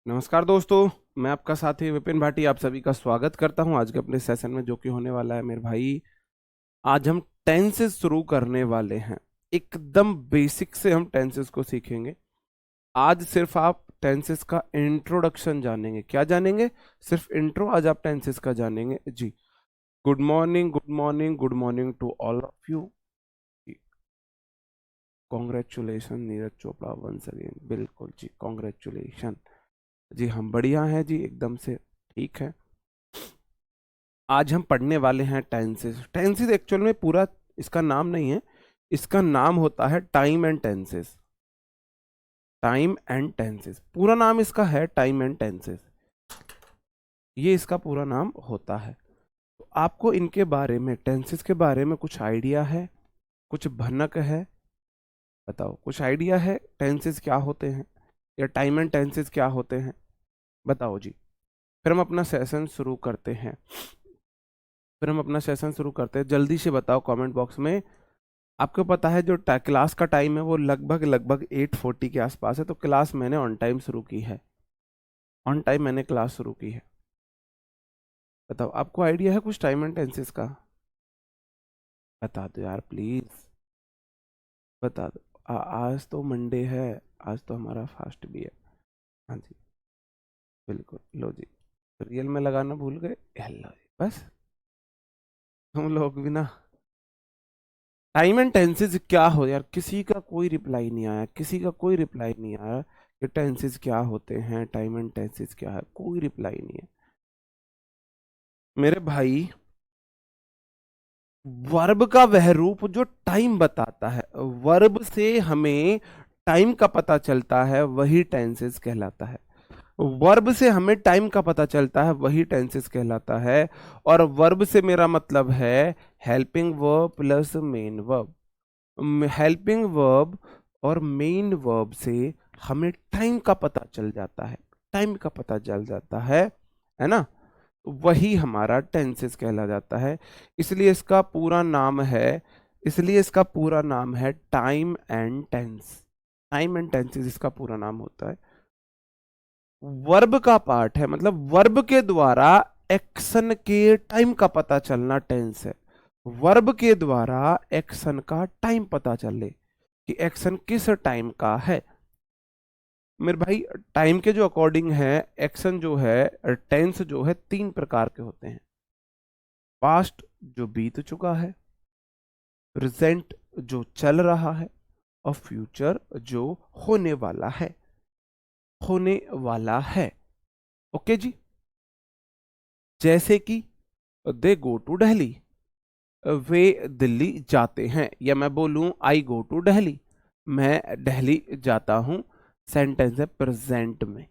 नमस्कार दोस्तों। मैं आपका साथी विपिन भाटी आप सभी का स्वागत करता हूं आज के अपने सेशन में, जो कि होने वाला है मेरे भाई। आज हम टेंसेस शुरू करने वाले हैं। एकदम बेसिक से हम टेंसेस को सीखेंगे। आज सिर्फ आप टेंसेस का इंट्रोडक्शन जानेंगे। क्या जानेंगे? सिर्फ इंट्रो आज आप टेंसेस का जानेंगे जी। Good morning, good morning, good morning to all of you. Congratulation Neeraj Chopra once again. बिल्कुल जी, कॉन्ग्रेचुलेशन जी। हम बढ़िया हैं जी, एकदम से ठीक है। आज हम पढ़ने वाले हैं टेंसेस। टेंसेस एक्चुअल में पूरा इसका नाम नहीं है, इसका नाम होता है time and tenses. Time and tenses पूरा नाम इसका है, टाइम एंड टेंसेस, ये इसका पूरा नाम होता है। तो आपको इनके बारे में, टेंसेस के बारे में कुछ आइडिया है? कुछ भनक है? बताओ, कुछ आइडिया है टेंसेस क्या होते हैं या टाइम एंड टेंसेस क्या होते हैं? बताओ जी। फिर हम अपना सेशन शुरू करते हैं। जल्दी से बताओ कमेंट बॉक्स में। आपको पता है जो क्लास का टाइम है वो लगभग लगभग 8:40 के आसपास है, तो क्लास मैंने ऑन टाइम शुरू की है। ऑन टाइम मैंने क्लास शुरू की है। बताओ, आपको आइडिया है कुछ टाइम एंड टेंसेस का? बता दो यार प्लीज, बता दो। आज तो मंडे है, आज तो हमारा फास्ट भी है। हाँ जी, बिल्कुल। लो जी, रियल में लगाना भूल गए। हेलो जी, बस हम लोग भी ना। टाइम एंड टेंसेस क्या हो यार, किसी का कोई रिप्लाई नहीं आया, किसी का कोई रिप्लाई नहीं आया कि टेंसेस क्या होते हैं, टाइम एंड टेंसेस क्या है, कोई रिप्लाई नहीं है मेरे भाई। वर्ब का वह रूप जो टाइम बताता है, वर्ब से हमें टाइम का पता चलता है, वही टेंसेस कहलाता है। वर्ब से हमें टाइम का पता चलता है, वही टेंसेस कहलाता है। और वर्ब से मेरा मतलब है helping verb plus main verb. Helping verb और मेन वर्ब से हमें टाइम का पता चल जाता है, टाइम का पता चल जाता है ना? वही हमारा टेंसेस कहला जाता है। इसलिए इसका पूरा नाम है, time and tense. Time and tenses इसका पूरा नाम होता है। वर्ब का पार्ट है, मतलब वर्ब के द्वारा एक्शन के टाइम का पता चलना टेंस है। वर्ब के द्वारा एक्शन का टाइम पता चले कि एक्शन किस टाइम का है। मेरे भाई, टाइम के जो अकॉर्डिंग है, एक्शन जो है, टेंस जो है, तीन प्रकार के होते हैं। पास्ट जो बीत चुका है, प्रेजेंट जो चल रहा है, और फ्यूचर जो होने वाला है, होने वाला है। ओके जी। जैसे कि दे गो टू दिल्ली, वे दिल्ली जाते हैं, या मैं बोलूं आई गो टू दिल्ली, मैं दिल्ली जाता हूं। सेंटेंस है प्रेजेंट में।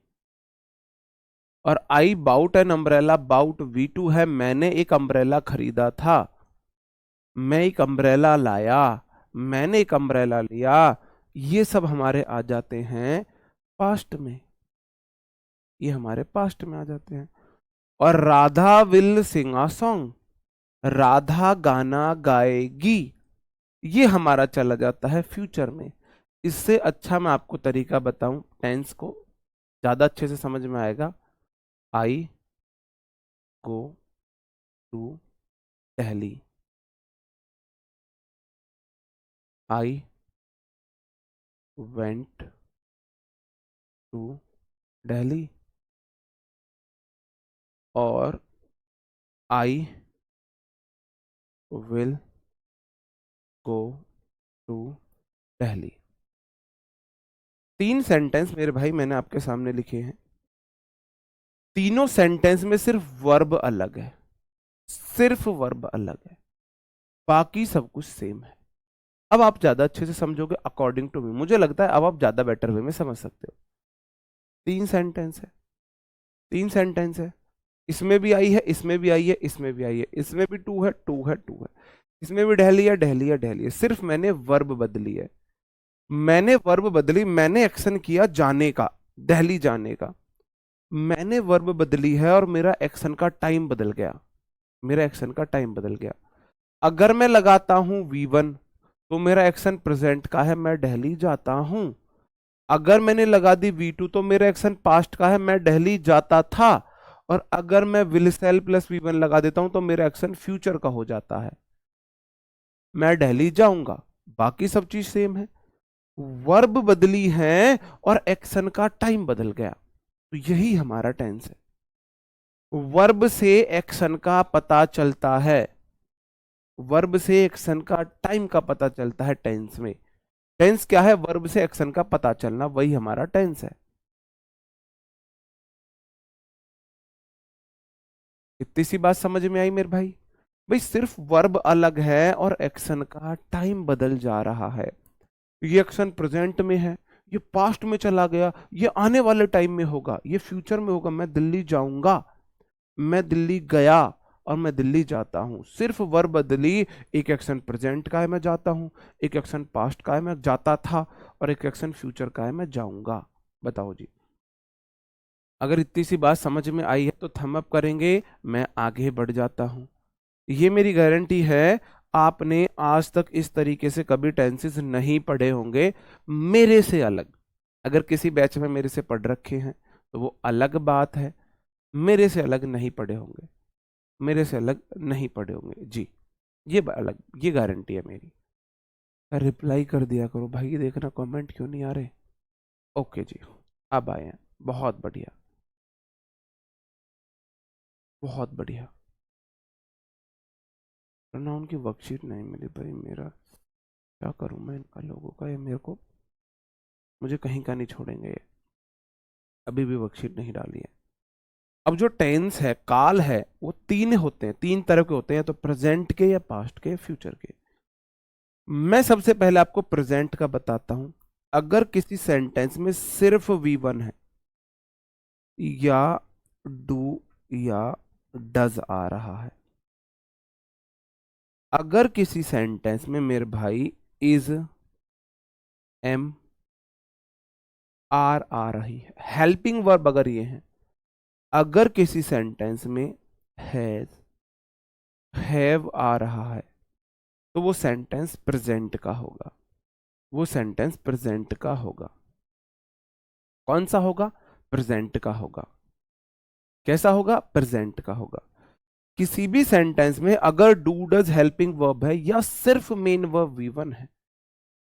और I bought an umbrella, bought V2 है, मैंने एक अम्ब्रेला खरीदा था। मैं एक अम्ब्रेला लाया, मैंने एक अम्ब्रेला लिया। ये सब हमारे आ जाते हैं पास्ट में, ये हमारे पास्ट में आ जाते हैं। और Radha will sing a song, Radha गाना गाएगी, ये हमारा चला जाता है फ्यूचर में। इससे अच्छा मैं आपको तरीका बताऊं टेंस को, ज्यादा अच्छे से समझ में आएगा। I go to Delhi, I went to Delhi, और I will go to Delhi. तीन सेंटेंस मेरे भाई मैंने आपके सामने लिखे हैं। तीनों सेंटेंस में सिर्फ वर्ब अलग है, सिर्फ वर्ब अलग है, बाकी सब कुछ सेम है। अब आप ज्यादा अच्छे से समझोगे अकॉर्डिंग टू मी, मुझे लगता है अब आप ज्यादा बेटर वे में समझ सकते हो। तीन सेंटेंस है, तीन सेंटेंस है। इसमें भी आई है, इसमें भी आई है, इसमें भी आई है, इसमें भी टू है, टू है, टू है। इसमें भी दिल्ली है, दिल्ली है, दिल्ली है। सिर्फ मैंने वर्ब बदली है, मैंने वर्ब बदली, मैंने एक्शन किया जाने का, दिल्ली जाने का। मैंने वर्ब बदली है और मेरा एक्शन का टाइम बदल गया, मेरा एक्शन का टाइम बदल गया। अगर मैं लगाता हूं V1 तो मेरा एक्शन प्रेजेंट का है, मैं दिल्ली जाता हूं। अगर मैंने लगा दी V2 तो मेरा एक्शन पास्ट का है, मैं दिल्ली जाता था। और अगर मैं विल सेल प्लस V1 लगा देता हूं तो मेरा एक्शन फ्यूचर का हो जाता है, मैं दिल्ली जाऊंगा। बाकी सब चीज सेम है, वर्ब बदली है और एक्शन का टाइम बदल गया, तो यही हमारा टेंस है। वर्ब से एक्शन का पता चलता है, वर्ब से एक्शन का टाइम का पता चलता है टेंस में। टेंस क्या है? वर्ब से एक्शन का पता चलना, वही हमारा टेंस है। इतनी सी बात समझ में आई मेरे भाई? भाई सिर्फ वर्ब अलग है और एक्शन का टाइम बदल जा रहा है। ये एक्शन प्रेजेंट में है, ये पास्ट में चला गया, ये आने वाले टाइम में होगा, ये फ्यूचर में होगा। मैं दिल्ली जाऊंगा, मैं दिल्ली गया, और मैं दिल्ली जाता हूं। सिर्फ वर्ब बदली, एक एक्शन प्रेजेंट का है मैं जाता हूं, एक एक्शन पास्ट का है मैं जाता था, और एक एक्शन फ्यूचर का है मैं जाऊंगा। बताओ जी। अगर इतनी सी बात समझ में आई है तो थम अप करेंगे, मैं आगे बढ़ जाता हूं। ये मेरी गारंटी है, आपने आज तक इस तरीके से कभी टेंसेस नहीं पढ़े होंगे मेरे से अलग। अगर किसी बैच में मेरे से पढ़ रखे हैं तो वो अलग बात है, मेरे से अलग नहीं पढ़े होंगे, मेरे से अलग नहीं पढ़े होंगे जी। ये अलग, ये गारंटी है मेरी। रिप्लाई कर दिया करो भाई, देखना कमेंट क्यों नहीं आ रहे। ओके जी, अब आए हैं, बहुत बढ़िया, बहुत बढ़िया। प्रोनाउन की वर्कशीट नहीं मिली भाई, मेरा क्या करूं मैं इनका लोगों का, ये मेरे को, मुझे कहीं का नहीं छोड़ेंगे ये। अभी भी वर्कशीट नहीं डाली है। अब जो टेंस है, काल है, वो तीन होते हैं, तीन तरह के होते हैं, तो प्रेजेंट के या पास्ट के फ्यूचर के। मैं सबसे पहले आपको प्रेजेंट का बताता हूं। अगर किसी सेंटेंस में सिर्फ V1 है, या डू या डज आ रहा है, अगर किसी सेंटेंस में मेरे भाई इज, एम, आर आ रही है, हेल्पिंग वर्ब अगर ये है, अगर किसी सेंटेंस में हैज, हैव आ रहा है, तो वो सेंटेंस प्रेजेंट का होगा, वो सेंटेंस प्रेजेंट का होगा। कौन सा होगा? प्रेजेंट का होगा। कैसा होगा? प्रेजेंट का होगा। किसी भी सेंटेंस में अगर डू डज हेल्पिंग वर्ब है या सिर्फ मेन वर्ब V1 है,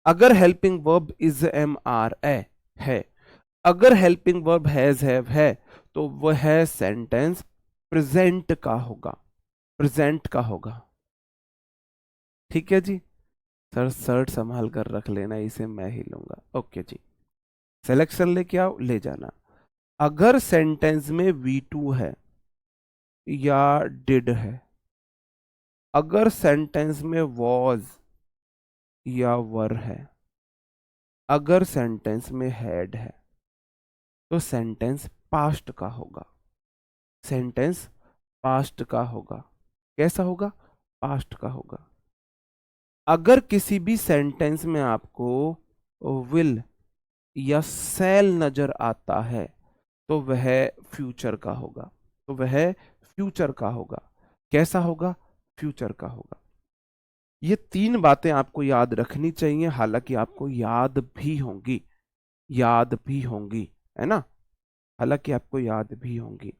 अगर helping verb is, am, are, ए है, अगर हेल्पिंग वर्ब हैज, हैव है, तो वह सेंटेंस प्रेजेंट का होगा, प्रेजेंट का होगा। ठीक है जी। सर शर्ट संभाल कर रख लेना, इसे मैं ही लूंगा। ओके जी, सिलेक्शन लेके आओ, ले जाना। अगर सेंटेंस में V2 है या डिड है, अगर सेंटेंस में वॉज या वर है, अगर सेंटेंस में हैड है, तो सेंटेंस पास्ट का होगा, सेंटेंस पास्ट का होगा। कैसा होगा? पास्ट का होगा। अगर किसी भी सेंटेंस में आपको विल या सेल नजर आता है, तो वह फ्यूचर का होगा, तो वह फ्यूचर का होगा। कैसा होगा? फ्यूचर का होगा। ये तीन बातें आपको याद रखनी चाहिए, हालांकि आपको याद भी होंगी, याद भी होंगी, है ना? हालांकि आपको याद भी होंगी।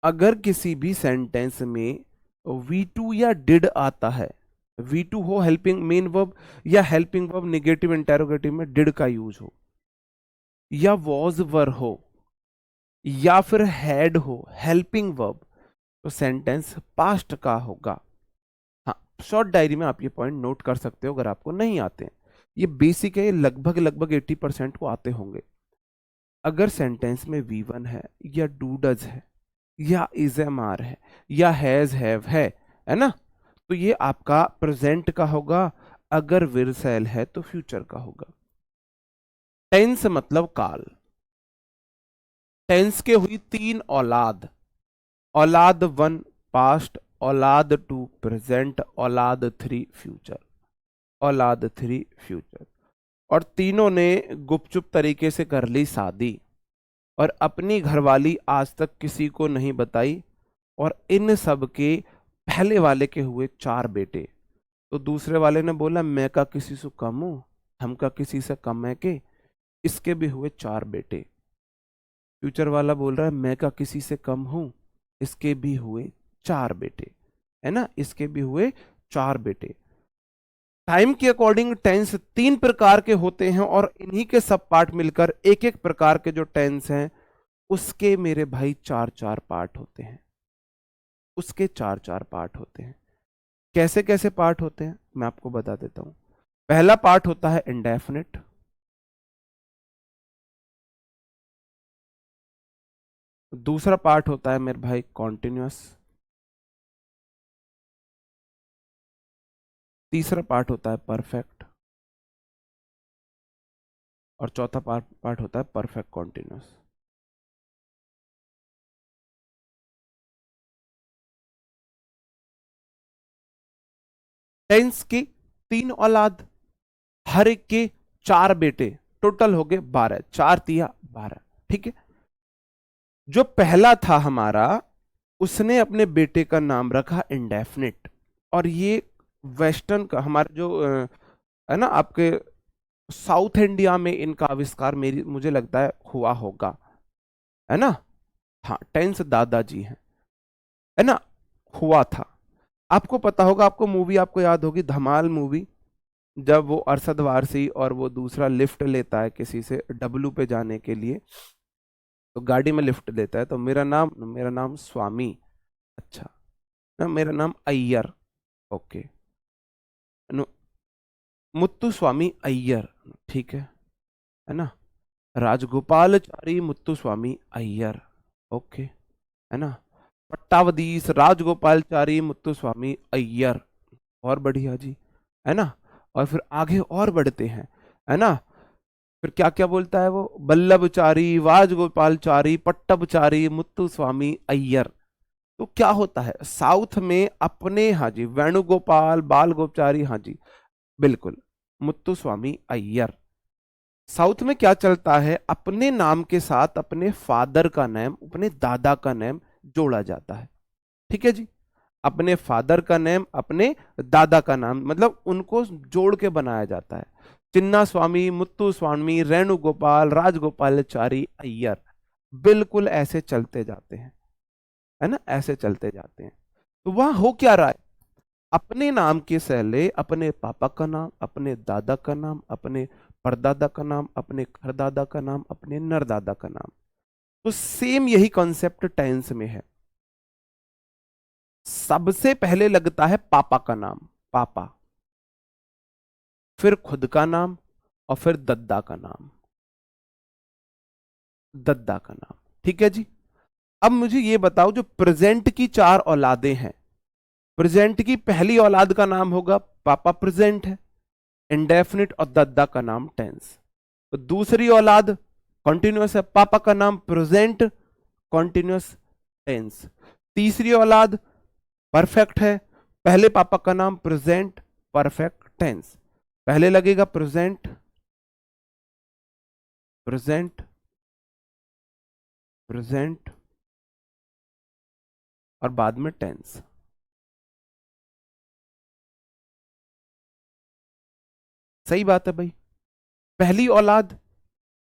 अगर किसी भी सेंटेंस में V2 या डिड आता है, V2 हो हेल्पिंग मेन वर्ब, या हेल्पिंग वर्ब नेगेटिव इंटेरोगेटिव में डिड का यूज हो, या वॉज वर हो, या फिर हैड हो हेल्पिंग वर्ब, तो सेंटेंस पास्ट का होगा। हाँ, शॉर्ट डायरी में आप ये पॉइंट नोट कर सकते हो अगर आपको नहीं आते हैं। ये बेसिक है, ये लगभग लगभग 80% को आते होंगे। अगर सेंटेंस में V1 है, या डू डज है, या इज, एम, आर है, या हैज, हैव है ना, तो ये आपका प्रेजेंट का होगा। अगर विल सेल है तो फ्यूचर का होगा। टेंस मतलब काल। टेंस के हुई तीन औलाद, औलाद 1 पास्ट, औलाद 2 प्रेजेंट, औलाद 3 फ्यूचर, औलाद 3 फ्यूचर। और तीनों ने गुपचुप तरीके से कर ली शादी, और अपनी घरवाली आज तक किसी को नहीं बताई। और इन सब के पहले वाले के हुए 4 बेटे। तो दूसरे वाले ने बोला, मैं का किसी से कम हूं? हम का किसी से कम है के, इसके भी हुए 4 बेटे। फ्यूचर वाला बोल रहा है मैं का किसी से कम हूं, इसके भी हुए 4 बेटे, है ना, इसके भी हुए 4 बेटे। टाइम के अकॉर्डिंग टेंस 3 प्रकार के होते हैं और इन्हीं के सब पार्ट मिलकर एक एक प्रकार के जो टेंस हैं उसके मेरे भाई 4-4 पार्ट होते हैं, उसके 4-4 पार्ट होते हैं। कैसे कैसे पार्ट होते हैं मैं आपको बता देता हूं। पहला पार्ट होता है इंडेफिनिट, दूसरा पार्ट होता है मेरे भाई कॉन्टिन्यूअस, तीसरा पार्ट होता है परफेक्ट, और चौथा पार्ट होता है परफेक्ट कॉन्टिन्यूअस। टेंस की 3 औलाद, हर एक के 4 बेटे, टोटल हो गए 12, 4 तिया 12, ठीक है। जो पहला था हमारा, उसने अपने बेटे का नाम रखा इंडेफिनिट, और ये वेस्टर्न का हमारे जो है ना आपके साउथ इंडिया में इनका आविष्कार मेरी मुझे लगता है हुआ होगा, है ना। हाँ, टेंस दादाजी हैं, है ना, हुआ था। आपको पता होगा, आपको मूवी आपको याद होगी धमाल मूवी, जब वो अरशद वारसी और वो दूसरा लिफ्ट लेता है किसी से डब्लू पे जाने के लिए, तो गाड़ी में लिफ्ट लेता है, तो मेरा नाम स्वामी, अच्छा ना, मेरा नाम अय्यर, ओके, नु- मुत्तु स्वामी अय्यर, ठीक है ना, राजगोपालचारी मुत्तु स्वामी अय्यर, ओके, है ना, पट्टावधीश राजगोपालचारी मुत्तु स्वामी अय्यर, और बढ़िया जी, है ना। और फिर आगे और बढ़ते हैं, है ना, फिर क्या क्या बोलता है वो, बल्लभचारी राजगोपालचारी पट्टभचारी मुत्तु स्वामी अय्यर। तो क्या होता है साउथ में अपने, हाँ जी, वेणुगोपाल बाल गोपचारी, हाँ जी बिल्कुल, मुत्तु स्वामी अय्यर। साउथ में क्या चलता है, अपने नाम के साथ अपने फादर का नेम, अपने दादा का नेम जोड़ा जाता है, ठीक है जी। अपने फादर का नेम, अपने दादा का नाम, मतलब उनको जोड़ के बनाया जाता है। चिन्ना स्वामी मुत्तु स्वामी रेणु गोपाल राजगोपालचारी अय्यर, बिल्कुल ऐसे चलते जाते हैं, है ना, ऐसे चलते जाते हैं। तो वहां हो क्या रहा है, अपने नाम के सहले अपने पापा का नाम, अपने दादा का नाम, अपने परदादा का नाम, अपने खरदादा का नाम, अपने नरदादा का नाम। तो सेम यही कॉन्सेप्ट टेंस में है। सबसे पहले लगता है पापा का नाम, पापा, फिर खुद का नाम, और फिर दद्दा का नाम, दद्दा का नाम, ठीक है जी। अब मुझे ये बताओ, जो प्रेजेंट की 4 औलादें हैं, प्रेजेंट की पहली औलाद का नाम होगा पापा, प्रेजेंट है, इंडेफिनिट, और दद्दा का नाम टेंस। तो दूसरी औलाद कॉन्टिन्यूअस है, पापा का नाम प्रेजेंट, कॉन्टिन्यूअस, टेंस। तीसरी औलाद परफेक्ट है, पहले पापा का नाम प्रेजेंट, परफेक्ट टेंस। पहले लगेगा प्रेजेंट, प्रेजेंट, प्रेजेंट, और बाद में टेंस। सही बात है भाई। पहली औलाद,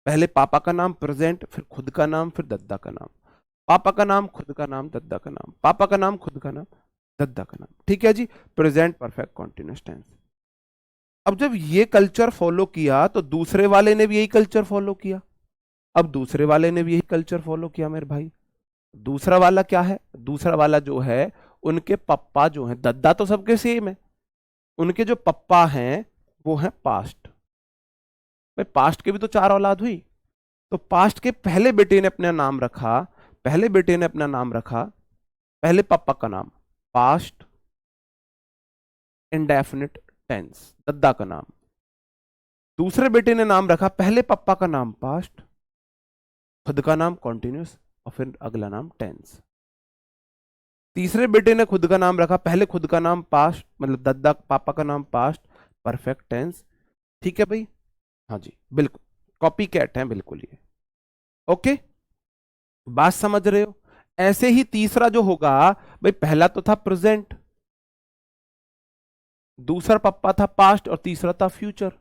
पहले पापा का नाम प्रेजेंट, फिर खुद का नाम, फिर दद्दा का नाम, पापा का नाम खुद का नाम दद्दा का नाम, पापा का नाम खुद का नाम दद्दा का नाम, ठीक है जी। Present perfect continuous tense. अब जब ये कल्चर फॉलो किया तो दूसरे वाले ने भी यही कल्चर फॉलो किया। अब दूसरे वाले ने भी यही कल्चर फॉलो किया मेरे भाई। दूसरा वाला क्या है, दूसरा वाला जो है, उनके पप्पा जो है, दद्दा तो सबके सेम है, उनके जो पप्पा हैं वो हैं पास्ट। भाई पास्ट के भी तो 4 औलाद हुई, तो पास्ट के पहले बेटे ने अपना नाम रखा, पहले बेटे ने अपना नाम रखा, पहले पापा का नाम पास्ट इंडेफिनिट टेंस, दद्दा का नाम। दूसरे बेटे ने नाम रखा, पहले पापा का नाम पास्ट, खुद का नाम कॉन्टिन्यूस, और फिर अगला नाम टेंस। तीसरे बेटे ने खुद का नाम रखा, पहले खुद का नाम पास्ट, मतलब दद्दा पापा का नाम पास्ट, परफेक्ट टेंस, ठीक है भाई। हाँ जी बिल्कुल, कॉपी कैट है बिल्कुल ये, ओके, बात समझ रहे हो। ऐसे ही तीसरा जो होगा, भाई पहला तो था प्रेजेंट, दूसरा पप्पा था पास्ट, और तीसरा था फ्यूचर।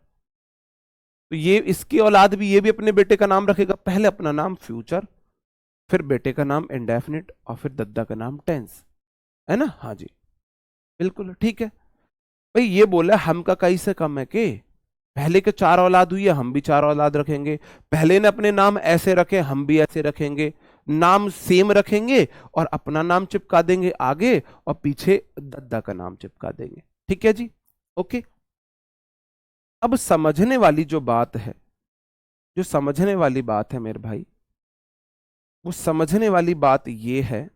तो ये इसकी औलाद भी, ये भी अपने बेटे का नाम रखेगा, पहले अपना नाम फ्यूचर, फिर बेटे का नाम इंडेफिनिट, और फिर दद्दा का नाम टेंस, है ना? हाँ जी, बिल्कुल ठीक है भाई। ये बोला हम का कई से कम है के, पहले के 4 औलाद हुई है, हम भी 4 औलाद रखेंगे। पहले ने अपने नाम ऐसे रखे, हम भी ऐसे रखेंगे, नाम सेम रखेंगे और अपना नाम चिपका देंगे आगे, और पीछे दद्दा का नाम चिपका देंगे। ठीक है जी, ओके। अब समझने वाली जो बात है, जो समझने वाली बात है मेरे भाई, वो समझने वाली बात ये है,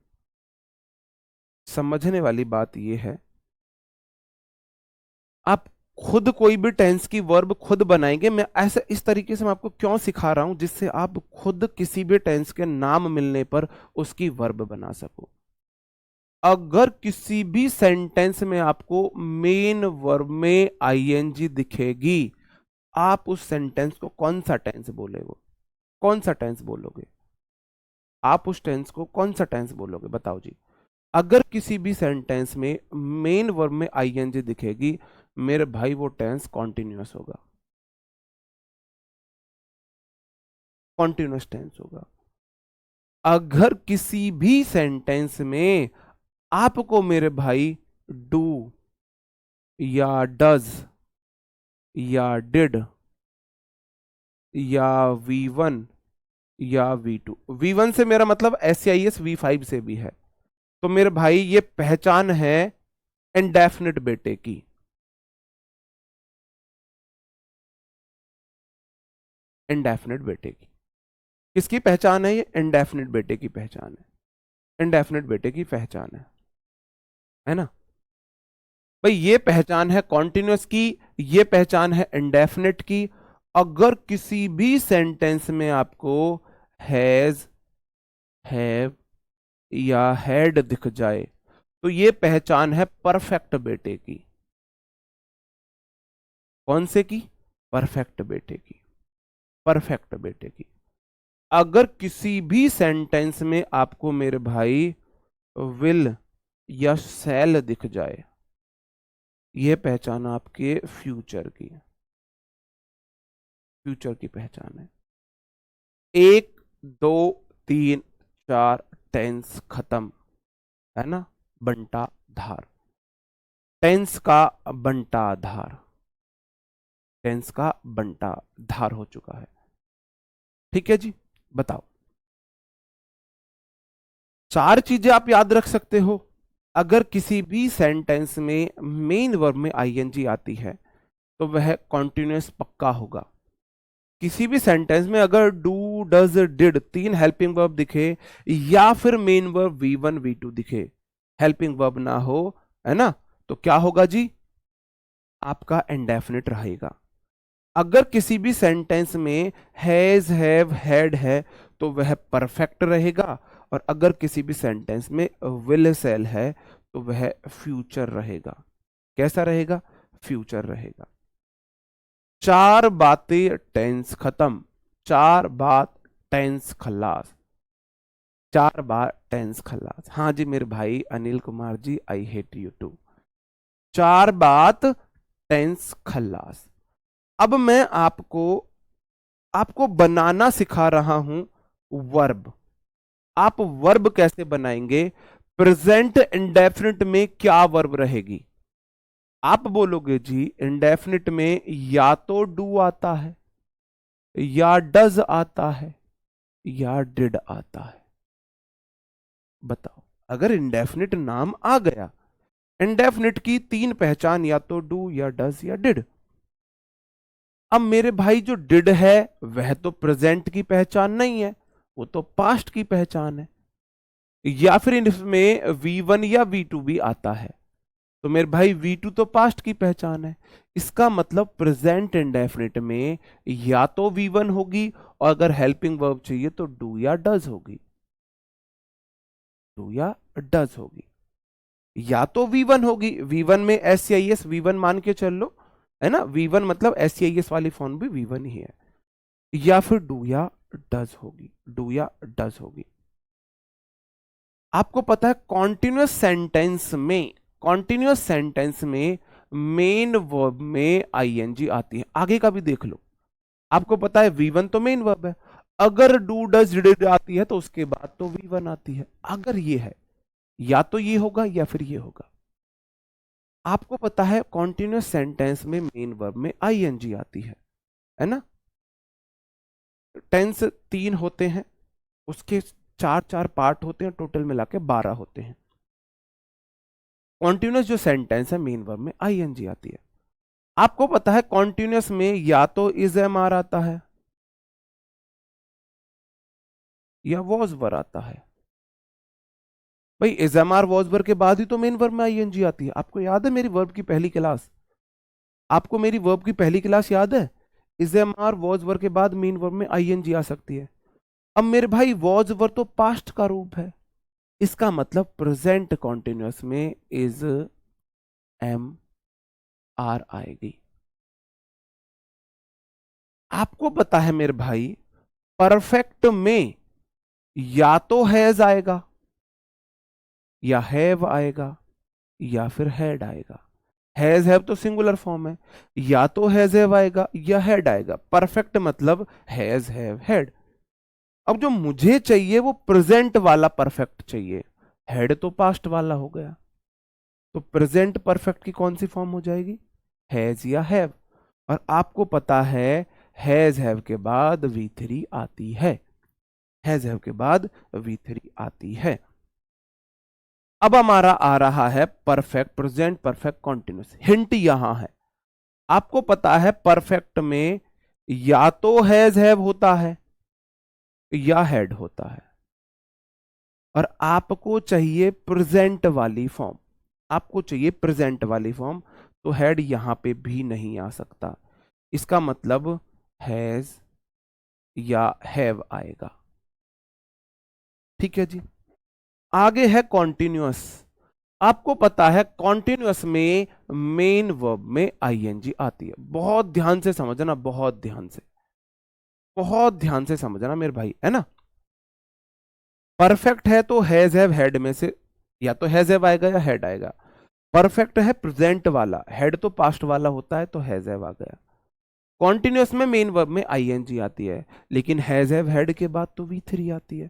समझने वाली बात ये है, आप खुद कोई भी टेंस की वर्ब खुद बनाएंगे। मैं ऐसे इस तरीके से मैं आपको क्यों सिखा रहा हूं, जिससे आप खुद किसी भी टेंस के नाम मिलने पर उसकी वर्ब बना सको। अगर किसी भी सेंटेंस में आपको मेन वर्ब में आईएनजी दिखेगी, आप उस सेंटेंस को कौन सा टेंस बोले, वो कौन सा टेंस बोलोगे? आप उस टेंस को कौन सा टेंस बोलोगे, बताओ जी। अगर किसी भी सेंटेंस में मेन वर्ब में आईएनजी दिखेगी, मेरे भाई वो टेंस कॉन्टिन्यूअस होगा, कॉन्टिन्यूअस टेंस होगा। अगर किसी भी सेंटेंस में आपको मेरे भाई डू या डज या डिड या V1 या V2, V1 से मेरा मतलब SCIS V5 से भी है, तो मेरे भाई ये पहचान है इंडेफिनिट बेटे की। इंडेफिनिट बेटे की किसकी पहचान है? ये इंडेफिनिट बेटे की पहचान है, इंडेफिनिट बेटे की पहचान है ना भाई? ये पहचान है कॉन्टिन्यूअस की, ये पहचान है इंडेफिनिट की। अगर किसी भी सेंटेंस में आपको हैज, हैव या हैड दिख जाए, तो ये पहचान है परफेक्ट बेटे की। कौन से की? परफेक्ट बेटे की, परफेक्ट बेटे की। अगर किसी भी सेंटेंस में आपको मेरे भाई विल या शैल दिख जाए, यह पहचान आपके फ्यूचर की, फ्यूचर की पहचान है। 1 2 3 4 टेंस खत्म, है ना? बंटा धार, टेंस का बंटा धार, टेंस का बंटा धार हो चुका है। ठीक है जी, बताओ। 4 चीजें आप याद रख सकते हो। अगर किसी भी सेंटेंस में मेन वर्ब में आईएनजी आती है, तो वह कॉन्टिन्यूअस पक्का होगा। किसी भी सेंटेंस में अगर do does did 3 helping verb दिखे, या फिर मेन वर्ब V1 V2 दिखे, हेल्पिंग वर्ब ना हो, है ना, तो क्या होगा जी? आपका इंडेफिनिट रहेगा। अगर किसी भी सेंटेंस में हैज हैव हैड है, तो वह परफेक्ट रहेगा। और अगर किसी भी सेंटेंस में विल सेल है, तो वह फ्यूचर रहेगा। कैसा रहेगा? फ्यूचर रहेगा। 4 बातें टेंस खत्म, 4 बात टेंस खल्लास, 4 बार टेंस खल्लास। हाँ जी मेरे भाई Anil Kumar ji, I hate you to. 4 बात टेंस खल्लास। अब मैं आपको आपको बनाना सिखा रहा हूं वर्ब। आप वर्ब कैसे बनाएंगे? प्रेजेंट इंडेफिनिट में क्या वर्ब रहेगी? आप बोलोगे जी इंडेफिनिट में या तो डू आता है, या डज आता है, या डिड आता है। बताओ, अगर इंडेफिनिट नाम आ गया, इंडेफिनिट की 3 पहचान, या तो डू या डज या डिड। अब मेरे भाई जो डिड है वह तो प्रेजेंट की पहचान नहीं है, वो तो पास्ट की पहचान है। या फिर इसमें V1 या V2 भी आता है, तो मेरे भाई V2 तो पास्ट की पहचान है। इसका मतलब प्रेजेंट इंडेफिनिट में या तो V1 होगी, और अगर हेल्पिंग वर्ब चाहिए तो डू या डज होगी, डू या डज होगी। या तो V1 होगी, V1 में SCIS V1 मान के चल लो, है ना? V1 मतलब SCIS वाली फॉर्म भी V1 ही है। या फिर डू या डज होगी, डू या डज होगी। आपको पता है कॉन्टिन्यूअस सेंटेंस में, कॉन्टिन्यूअस सेंटेंस में मेन वर्ब में आईएनजी आती है। आगे का भी देख लो, आपको पता है V1 तो मेन वर्ब है, अगर डू डज डिड आती है तो उसके बाद तो V1 आती है। अगर ये है, या तो ये होगा या फिर ये होगा। आपको पता है कॉन्टिन्यूअस सेंटेंस में मेन वर्ब में आईएनजी आती है ना। टेंस 3 होते हैं, उसके 4 पार्ट होते हैं, टोटल मिला के 12 होते हैं। कॉन्टिन्यूअस जो सेंटेंस है मेन वर्ब में आईएनजी आती है। आपको पता है कॉन्टिन्यूअस में या तो इज एम आर आता है या वॉज वर आता है। भाई is am are was were के बाद ही तो मेन वर्ब में आईएनजी आती है। आपको याद है मेरी वर्ब की पहली क्लास? आपको मेरी वर्ब की पहली क्लास याद है? Is am are was were के बाद मेन वर्ब में आईएनजी आ सकती है। अब मेरे भाई वॉज वर तो पास्ट का रूप है, इसका मतलब प्रेजेंट कॉन्टिन्यूअस में इज एम आर आएगी। आपको पता है मेरे भाई परफेक्ट में या तो हैज आएगा या हैव आएगा या फिर हैड आएगा। हैज हैव तो सिंगुलर फॉर्म है, या तो हैज हैव आएगा या हैड आएगा। परफेक्ट मतलब हैज हैव हैड। अब जो मुझे चाहिए वो प्रेजेंट वाला परफेक्ट चाहिए, हैड तो पास्ट वाला हो गया, तो प्रेजेंट परफेक्ट की कौन सी फॉर्म हो जाएगी? हैज या हैव। और आपको पता है हैज हैव के बाद V3 आती है, हैज हैव के बाद V3 आती है। अब हमारा आ रहा है perfect present perfect continuous. Hint यहां है, आपको पता है परफेक्ट में या तो हैज हैव होता है या हैड होता है, और आपको चाहिए प्रेजेंट वाली फॉर्म, आपको चाहिए प्रेजेंट वाली फॉर्म, तो हैड यहां पे भी नहीं आ सकता। इसका मतलब हैज या हैव आएगा। ठीक है जी। आगे है कॉन्टिन्यूअस। आपको पता है कॉन्टिन्यूअस में मेन वर्ब में आईएनजी आती है। बहुत ध्यान से समझना, बहुत ध्यान से, बहुत ध्यान से समझना मेरे भाई, है ना। परफेक्ट है तो हैज हैव हैड में से या तो हैज हैव आएगा या हैड आएगा। परफेक्ट है प्रेजेंट वाला, हैड तो पास्ट वाला होता है, तो हैज हैव आ गया। कॉन्टिन्यूअस में मेन वर्ब में आईएनजी आती है, लेकिन हैज हैव हैड के बाद तो V3 आती है।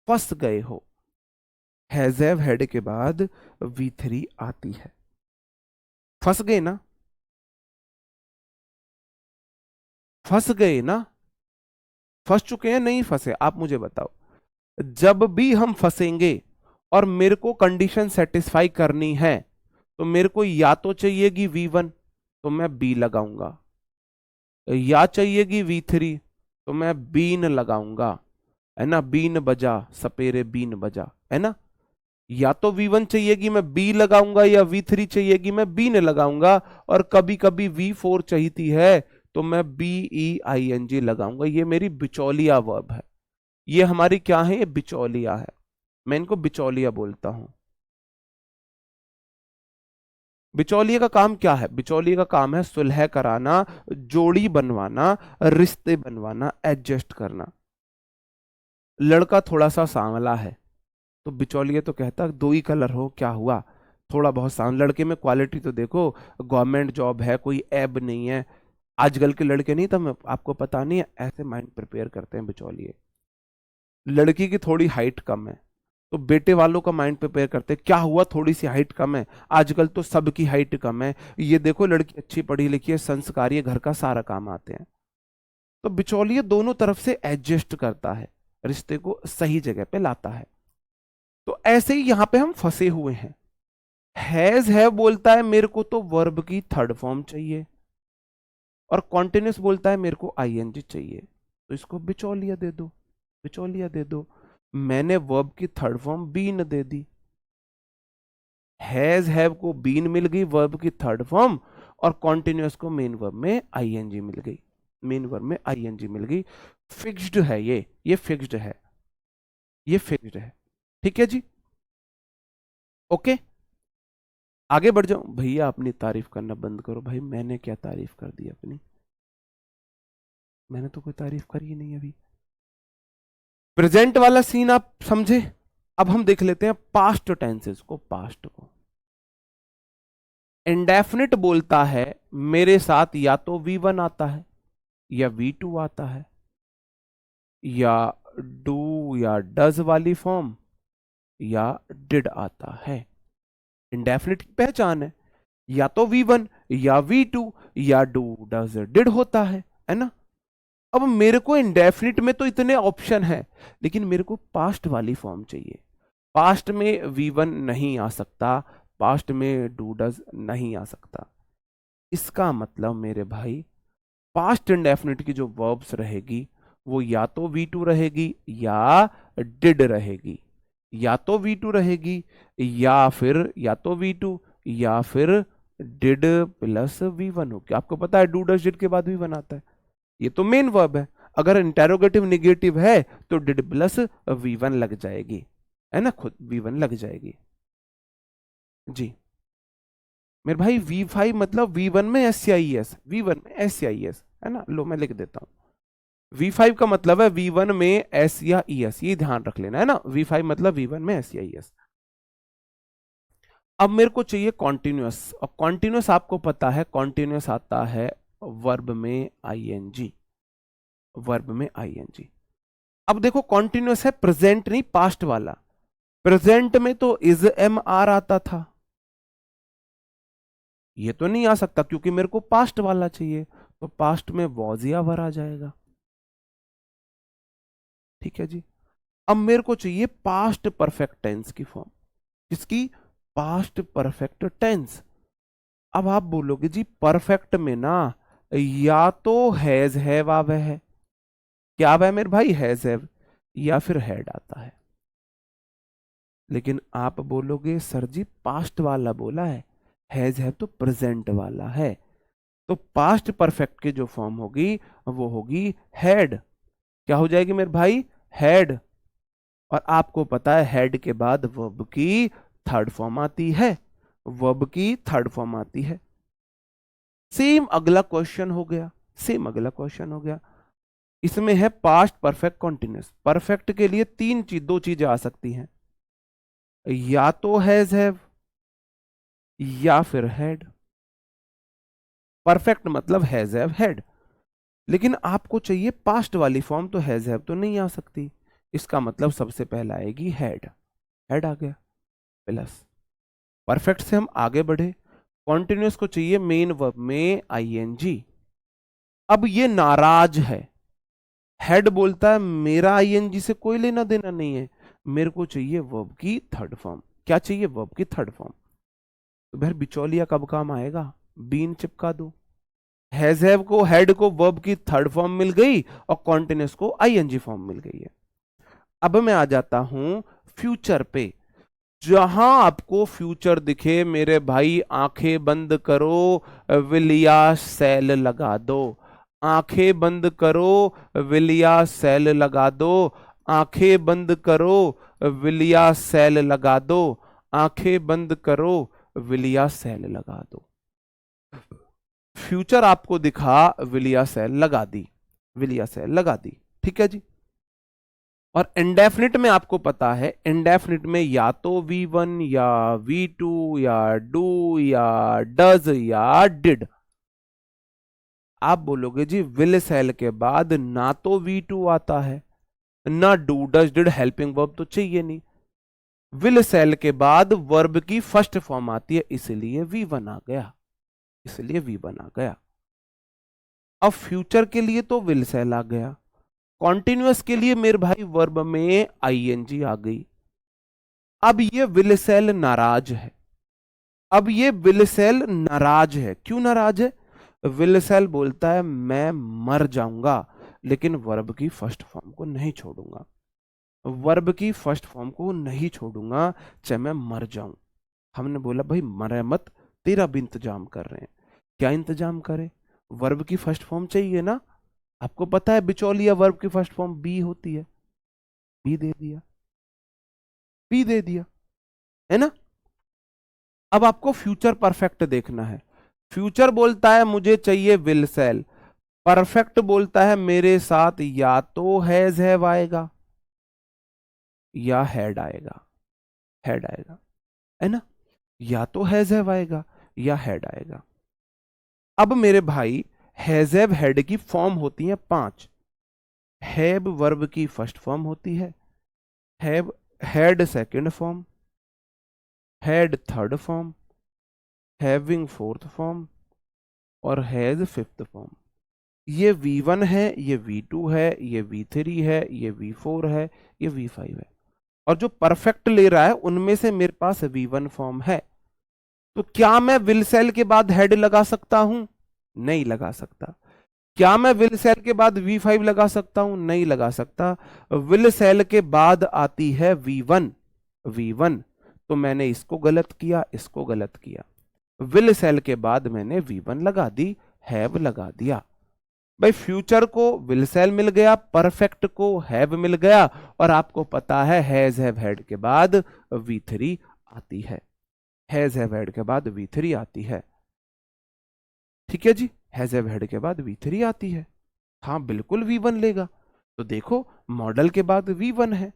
फंस गए हो, हैज हैव हैड के बाद V3 आती है। फंस गए ना, फंस गए ना, फंस चुके हैं नहीं फंसे? आप मुझे बताओ। जब भी हम फंसेंगे और मेरे को कंडीशन सेटिस्फाई करनी है, तो मेरे को या तो चाहिएगी V1 तो मैं बी लगाऊंगा, या चाहिएगी V3 तो मैं बीन लगाऊंगा, है ना। बीन बजा सपेरे बीन बजा, है ना। या तो V1 चाहिएगी मैं बी लगाऊंगा, या V3 चाहिएगी मैं बीन लगाऊंगा, और कभी कभी V4 चाहिए है तो मैं BEING लगाऊंगा। ये मेरी बिचौलिया वर्ब है, ये हमारी क्या है? ये बिचौलिया है, मैं इनको बिचौलिया बोलता हूं। बिचौलिए का काम क्या है? बिचौलिए का काम है सुलह कराना, जोड़ी बनवाना, रिश्ते बनवाना, एडजस्ट करना। लड़का थोड़ा सा सांवला है तो बिचौलिए तो कहता दो ही कलर हो, क्या हुआ, थोड़ा बहुत सांवला। लड़के में क्वालिटी तो देखो, गवर्नमेंट जॉब है, कोई ऐब नहीं है। आजकल के लड़के नहीं, तो आपको पता नहीं है, ऐसे माइंड प्रिपेयर करते हैं बिचौलिए। लड़की की थोड़ी हाइट कम है तो बेटे वालों का माइंड प्रिपेयर करते हैं, क्या हुआ थोड़ी सी हाइट कम है, आजकल तो सबकी हाइट कम है, ये देखो लड़की अच्छी पढ़ी लिखी है, संस्कारी है, घर का सारा काम आते हैं। तो बिचौलिया दोनों तरफ से एडजस्ट करता है, रिश्ते को सही जगह पे लाता है। तो ऐसे ही यहां पे हम फंसे हुए हैं। हैज हैव बोलता है मेरे को तो वर्ब की थर्ड फॉर्म चाहिए, और कॉन्टिन्यूस बोलता है मेरे को आईएनजी चाहिए, तो इसको बिचौलिया दे दो, बिचौलिया दे दो। मैंने वर्ब की थर्ड फॉर्म बीन दे दी, हैज हैव को बीन मिल गई वर्ब की थर्ड फॉर्म, और कॉन्टिन्यूअस को मेन वर्ब में आईएनजी मिल गई, मेन वर्ब में आईएनजी मिल गई। फिक्स्ड है ये फिक्स्ड है, ये फिक्स्ड है। ठीक है जी, ओके। आगे बढ़ जाओ। भैया अपनी तारीफ करना बंद करो भाई, मैंने क्या तारीफ कर दी अपनी? मैंने तो कोई तारीफ करी ही नहीं अभी। प्रेजेंट वाला सीन आप समझे। अब हम देख लेते हैं पास्ट टेंसेस को, पास्ट को। इंडेफिनिट बोलता है मेरे साथ या तो V1 आता है या V2 आता है, या डू या डज वाली फॉर्म, या डिड आता है। इंडेफिनिट की पहचान है, या तो V1 या V2 या डू डज डिड होता है ना। अब मेरे को इंडेफिनिट में तो इतने ऑप्शन है, लेकिन मेरे को पास्ट वाली फॉर्म चाहिए। पास्ट में V1 नहीं आ सकता, पास्ट में डू डज नहीं आ सकता। इसका मतलब मेरे भाई पास्ट इंडेफिनिट की जो वर्ब्स रहेगी वो या तो V2 रहेगी या डिड रहेगी, या तो V2 रहेगी या तो V2 या फिर डिड प्लस V1 होगी। आपको पता है डू डज डिड के बाद V1 आता है, ये तो मेन वर्ब है। अगर इंटेरोगेटिव निगेटिव है तो डिड प्लस V1 लग जाएगी, है ना, खुद V1 लग जाएगी जी। मेरे भाई V5 मतलब V1 में SCIS, V1 में SCIS है ना, लो मैं लिख देता हूं। V5 का मतलब है V1 में S या ES, ये ध्यान रख लेना है ना, V5 मतलब V1 में S या ES। अब मेरे को चाहिए कॉन्टिन्यूअस, और कॉन्टिन्यूअस आपको पता है कॉन्टिन्यूअस आता है वर्ब में ING, वर्ब में ING। अब देखो कॉन्टिन्यूअस है प्रेजेंट नहीं पास्ट वाला, प्रेजेंट में तो इज एम आर आता था, ये तो नहीं आ सकता क्योंकि मेरे को पास्ट वाला चाहिए, तो पास्ट में वॉज या वर आ जाएगा। ठीक है जी। अब मेरे को चाहिए पास्ट परफेक्ट टेंस की फॉर्म, किसकी, पास्ट परफेक्ट टेंस। अब आप बोलोगे जी परफेक्ट में ना या तो हैज हैव आवे है, क्या आवे है मेरे भाई, हैज हैव या फिर हैड आता है। लेकिन आप बोलोगे सर जी पास्ट वाला बोला हैज हैव तो प्रेजेंट वाला है, तो पास्ट परफेक्ट की जो फॉर्म होगी वो होगी हैड। क्या हो जाएगी मेरे भाई, हैड। और आपको पता है हेड के बाद वर्ब की थर्ड फॉर्म आती है, वर्ब की थर्ड फॉर्म आती है। सेम अगला क्वेश्चन हो गया, सेम अगला क्वेश्चन हो गया। इसमें है पास्ट परफेक्ट कॉन्टिन्यूस। परफेक्ट के लिए दो चीजें आ सकती हैं, या तो हैज हैव या फिर हैड। परफेक्ट मतलब हैज हैव हैड, लेकिन आपको चाहिए पास्ट वाली फॉर्म, तो हैज हैव तो नहीं आ सकती, इसका मतलब सबसे पहला आएगी हैड, हैड आ गया प्लस। परफेक्ट से हम आगे बढ़े, कॉन्टिन्यूस को चाहिए मेन वर्ब में ING। अब ये नाराज है, हेड बोलता है मेरा ING से कोई लेना देना नहीं है, मेरे को चाहिए वर्ब की थर्ड फॉर्म। क्या चाहिए, वर्ब की थर्ड फॉर्म। तो फिर बिचौलिया कब काम आएगा, बीन चिपका दो। हैज हैव को हेड को वर्ब की थर्ड फॉर्म मिल गई और कॉन्टिन्यूस को ING फॉर्म मिल गई है। अब मैं आ जाता हूं फ्यूचर पे। जहां आपको फ्यूचर दिखे मेरे भाई आंखें बंद करो, विलिया सेल लगा दो, आंखें बंद करो, विलिया सेल लगा दो, आंखें बंद करो, विलिया सेल लगा दो, आंखें बंद करो, विलिया सेल लगा दो। फ्यूचर आपको दिखा, विलिया सेल लगा दी, विलिया सेल लगा दी। ठीक है जी। और इंडेफिनिट में आपको पता है, इंडेफिनिट में या तो V1 या V2 या डू या डज या डिड। आप बोलोगे जी विल सेल के बाद ना तो V2 आता है ना do does did, helping verb तो चाहिए नहीं। विल सेल के बाद वर्ब की फर्स्ट फॉर्म आती है, इसलिए V1 आ गया, इसलिए V1 आ गया। अब फ्यूचर के लिए तो विल सेल आ गया, कॉन्टिन्यूअस के लिए मेरे भाई वर्ब में ING आ गई। अब ये विल सेल नाराज है, अब ये विल सेल नाराज है, क्यों नाराज है, विल सेल बोलता है मैं मर जाऊंगा लेकिन वर्ब की फर्स्ट फॉर्म को नहीं छोड़ूंगा, वर्ब की फर्स्ट फॉर्म को नहीं छोड़ूंगा चाहे मैं मर जाऊं। हमने बोला भाई मरे मत, तेरा भी इंतजाम कर रहे हैं। क्या इंतजाम करें, वर्ब की फर्स्ट फॉर्म चाहिए ना। आपको पता है बिचौलिया वर्ब की फर्स्ट फॉर्म बी होती है, बी दे दिया, बी दे दिया, है ना। अब आपको फ्यूचर परफेक्ट देखना है। फ्यूचर बोलता है मुझे चाहिए विल सेल, परफेक्ट बोलता है मेरे साथ या तो हैज हैव आएगा या हैड आएगा, हैड आएगा, है ना, या तो हैज हैव आएगा या हैड आएगा। अब मेरे भाई हैजेव हेड की फॉर्म होती है 5। हैव वर्ब की फर्स्ट फॉर्म होती है, have had second form, had third form, having fourth form और हैज फिफ्थ फॉर्म। ये V1 है, ये V2 है, ये V3 है, ये V4 है, ये V5 है। और जो परफेक्ट ले रहा है उनमें से मेरे पास V1 फॉर्म है। तो क्या मैं विल सेल के बाद हेड लगा सकता हूं? नहीं लगा सकता। क्या मैं विल सेल के बाद V5 लगा सकता हूं? नहीं लगा सकता। विल सेल के बाद आती है V1। V1 तो मैंने इसको गलत किया, इसको गलत किया। विल सेल के बाद मैंने V1 लगा दी, हैव लगा दिया। भाई फ्यूचर को विल सेल मिल गया, परफेक्ट को हैव मिल गया, और आपको पता है हैज हैव हैड के बाद V3 आती है। हैज हैव हैड के बाद V3 आती है। ठीक है जी, हैज हैव हैड के बाद V3 आती है। हाँ बिल्कुल V1 लेगा। तो देखो मॉडल के बाद V1 है,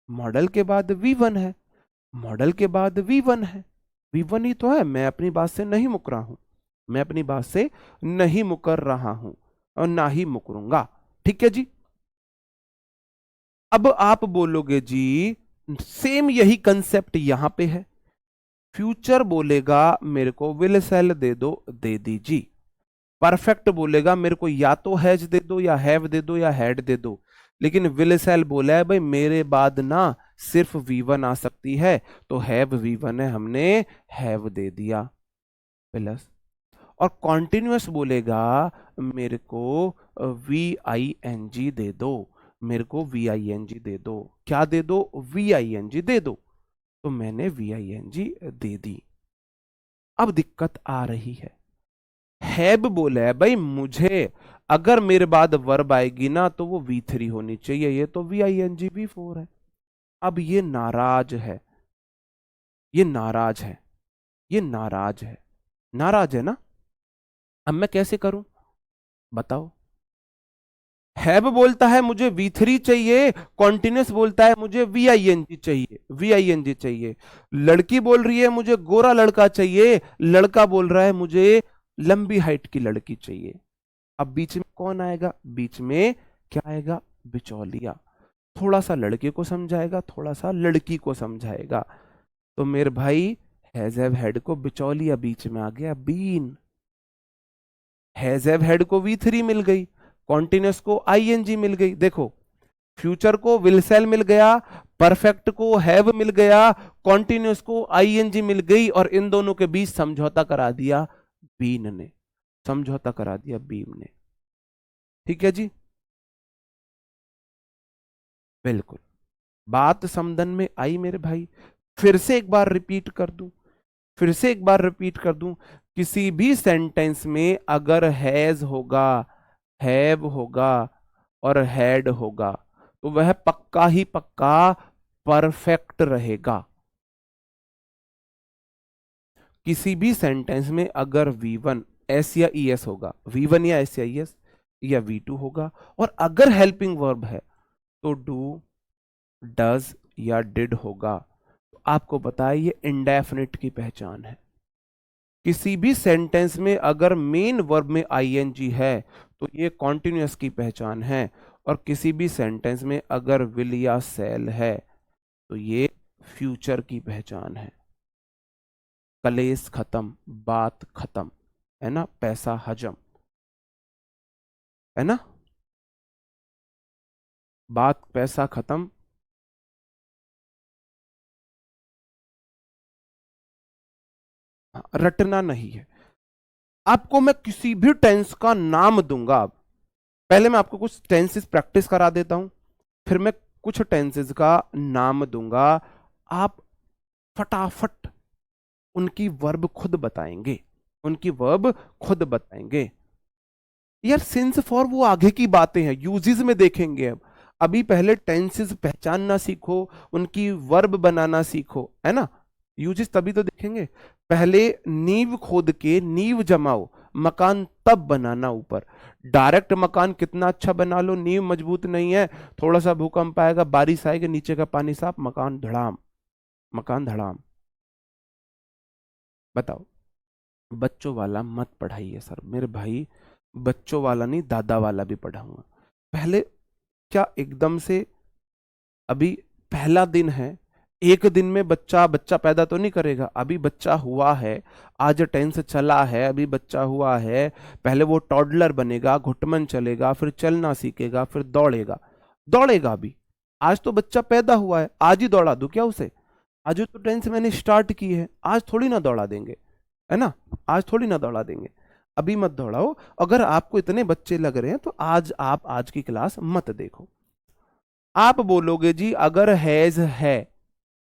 मॉडल के बाद V1 है, मॉडल के बाद V1 है। V1 ही तो है, मैं अपनी बात से नहीं मुकर रहा हूं, मैं अपनी बात से नहीं मुकर रहा हूं और ना ही मुकरूंगा। ठीक है जी। अब आप बोलोगे जी सेम यही कंसेप्ट यहां पे है। फ्यूचर बोलेगा मेरे को विल सेल दे दो, दे दीजिए। परफेक्ट बोलेगा मेरे को या तो हैज दे दो, या हैव दे दो, या हैड दे दो। लेकिन विल सेल बोला है भाई मेरे बाद ना सिर्फ V1 आ सकती है, तो हैव V1 है, हमने हैव दे दिया प्लस। और कॉन्टिन्यूअस बोलेगा मेरे को VING दे दो, मेरे को VING दे दो। क्या दे दो? VING दे दो। तो मैंने VING दे दी। अब दिक्कत आ रही है, हैव बोला है भाई मुझे अगर मेरे बाद वर्ब आएगी ना तो वो V3 होनी चाहिए, ये तो VING V4 है। अब ये नाराज है, ये नाराज है, ये नाराज है, नाराज है ना। अब मैं कैसे करूं बताओ? हैव बोलता है मुझे V3 चाहिए, कॉन्टिन्यूस बोलता है मुझे VING चाहिए, VING चाहिए। लड़की बोल रही है मुझे गोरा लड़का चाहिए, लड़का बोल रहा है मुझे लंबी हाइट की लड़की चाहिए। अब बीच में कौन आएगा? बीच में क्या आएगा? बिचौलिया। थोड़ा सा लड़के को समझाएगा, थोड़ा सा लड़की को समझाएगा। तो मेरे भाई हैज हैव हेड को बिचौलिया बीच में आ गया, बीन। हैज हैव हेड को V3 मिल गई, कॉन्टिन्यूस को ING मिल गई। देखो फ्यूचर को विल सेल मिल गया, परफेक्ट को हैव मिल गया, कॉन्टिन्यूस को ING मिल गई, और इन दोनों के बीच समझौता करा दिया बीन ने, समझौता करा दिया बीम ने। ठीक है जी, बिल्कुल बात समझन में आई मेरे भाई। फिर से एक बार रिपीट कर दूं, फिर से एक बार रिपीट कर दूं। किसी भी सेंटेंस में अगर हैज होगा, हैव होगा और हैड होगा तो वह पक्का ही पक्का परफेक्ट रहेगा। किसी भी सेंटेंस में अगर V1 S या ES होगा, V1 या S या ES या V2 होगा, और अगर हेल्पिंग वर्ब है तो डू, डज या डिड होगा। तो आपको पता है ये इंडेफिनिट की पहचान है। किसी भी सेंटेंस में अगर मेन वर्ब में ING है तो ये कॉन्टिन्यूअस की पहचान है, और किसी भी सेंटेंस में अगर विल या सेल है तो ये फ्यूचर की पहचान है। कलेस खत्म, बात खत्म, है ना, पैसा हजम, है ना, बात पैसा खत्म। रटना नहीं है। आपको मैं किसी भी टेंस का नाम दूंगा, अब पहले मैं आपको कुछ टेंसेस प्रैक्टिस करा देता हूं, फिर मैं कुछ टेंसेस का नाम दूंगा, आप फटाफट उनकी वर्ब खुद बताएंगे, उनकी वर्ब खुद बताएंगे। यार सिंस फॉर वो आगे की बातें हैं, यूजेस में देखेंगे। अब अभी पहले टेंसेस पहचानना सीखो, उनकी वर्ब बनाना सीखो, है ना। यूजेस तभी तो देखेंगे। पहले नींव खोद के नींव जमाओ, मकान तब बनाना ऊपर। डायरेक्ट मकान कितना अच्छा बना लो, नींव मजबूत नहीं है, थोड़ा सा भूकंप आएगा, बारिश आएगी, नीचे का पानी साफ, मकान धड़ाम, मकान धड़ाम। बताओ, बच्चों वाला मत पढ़ाइए सर मेरे भाई। बच्चों वाला नहीं, दादा वाला भी पढ़ाऊंगा। पहले क्या एकदम से, अभी पहला दिन है, एक दिन में बच्चा बच्चा पैदा तो नहीं करेगा, अभी बच्चा हुआ है, आज टेंस चला है, अभी बच्चा हुआ है, पहले वो टॉडलर बनेगा, घुटमन चलेगा, फिर चलना सीखेगा, फिर दौड़ेगा। दौड़ेगा अभी, आज तो बच्चा पैदा हुआ है, आज ही दौड़ा दूं क्या उसे? आज तो टेंस मैंने स्टार्ट की है, आज थोड़ी ना दौड़ा देंगे, है ना? आज थोड़ी ना दौड़ा देंगे, अभी मत दौड़ाओ। अगर आपको इतने बच्चे लग रहे हैं तो आज आप आज की क्लास मत देखो। आप बोलोगे जी अगर हैज है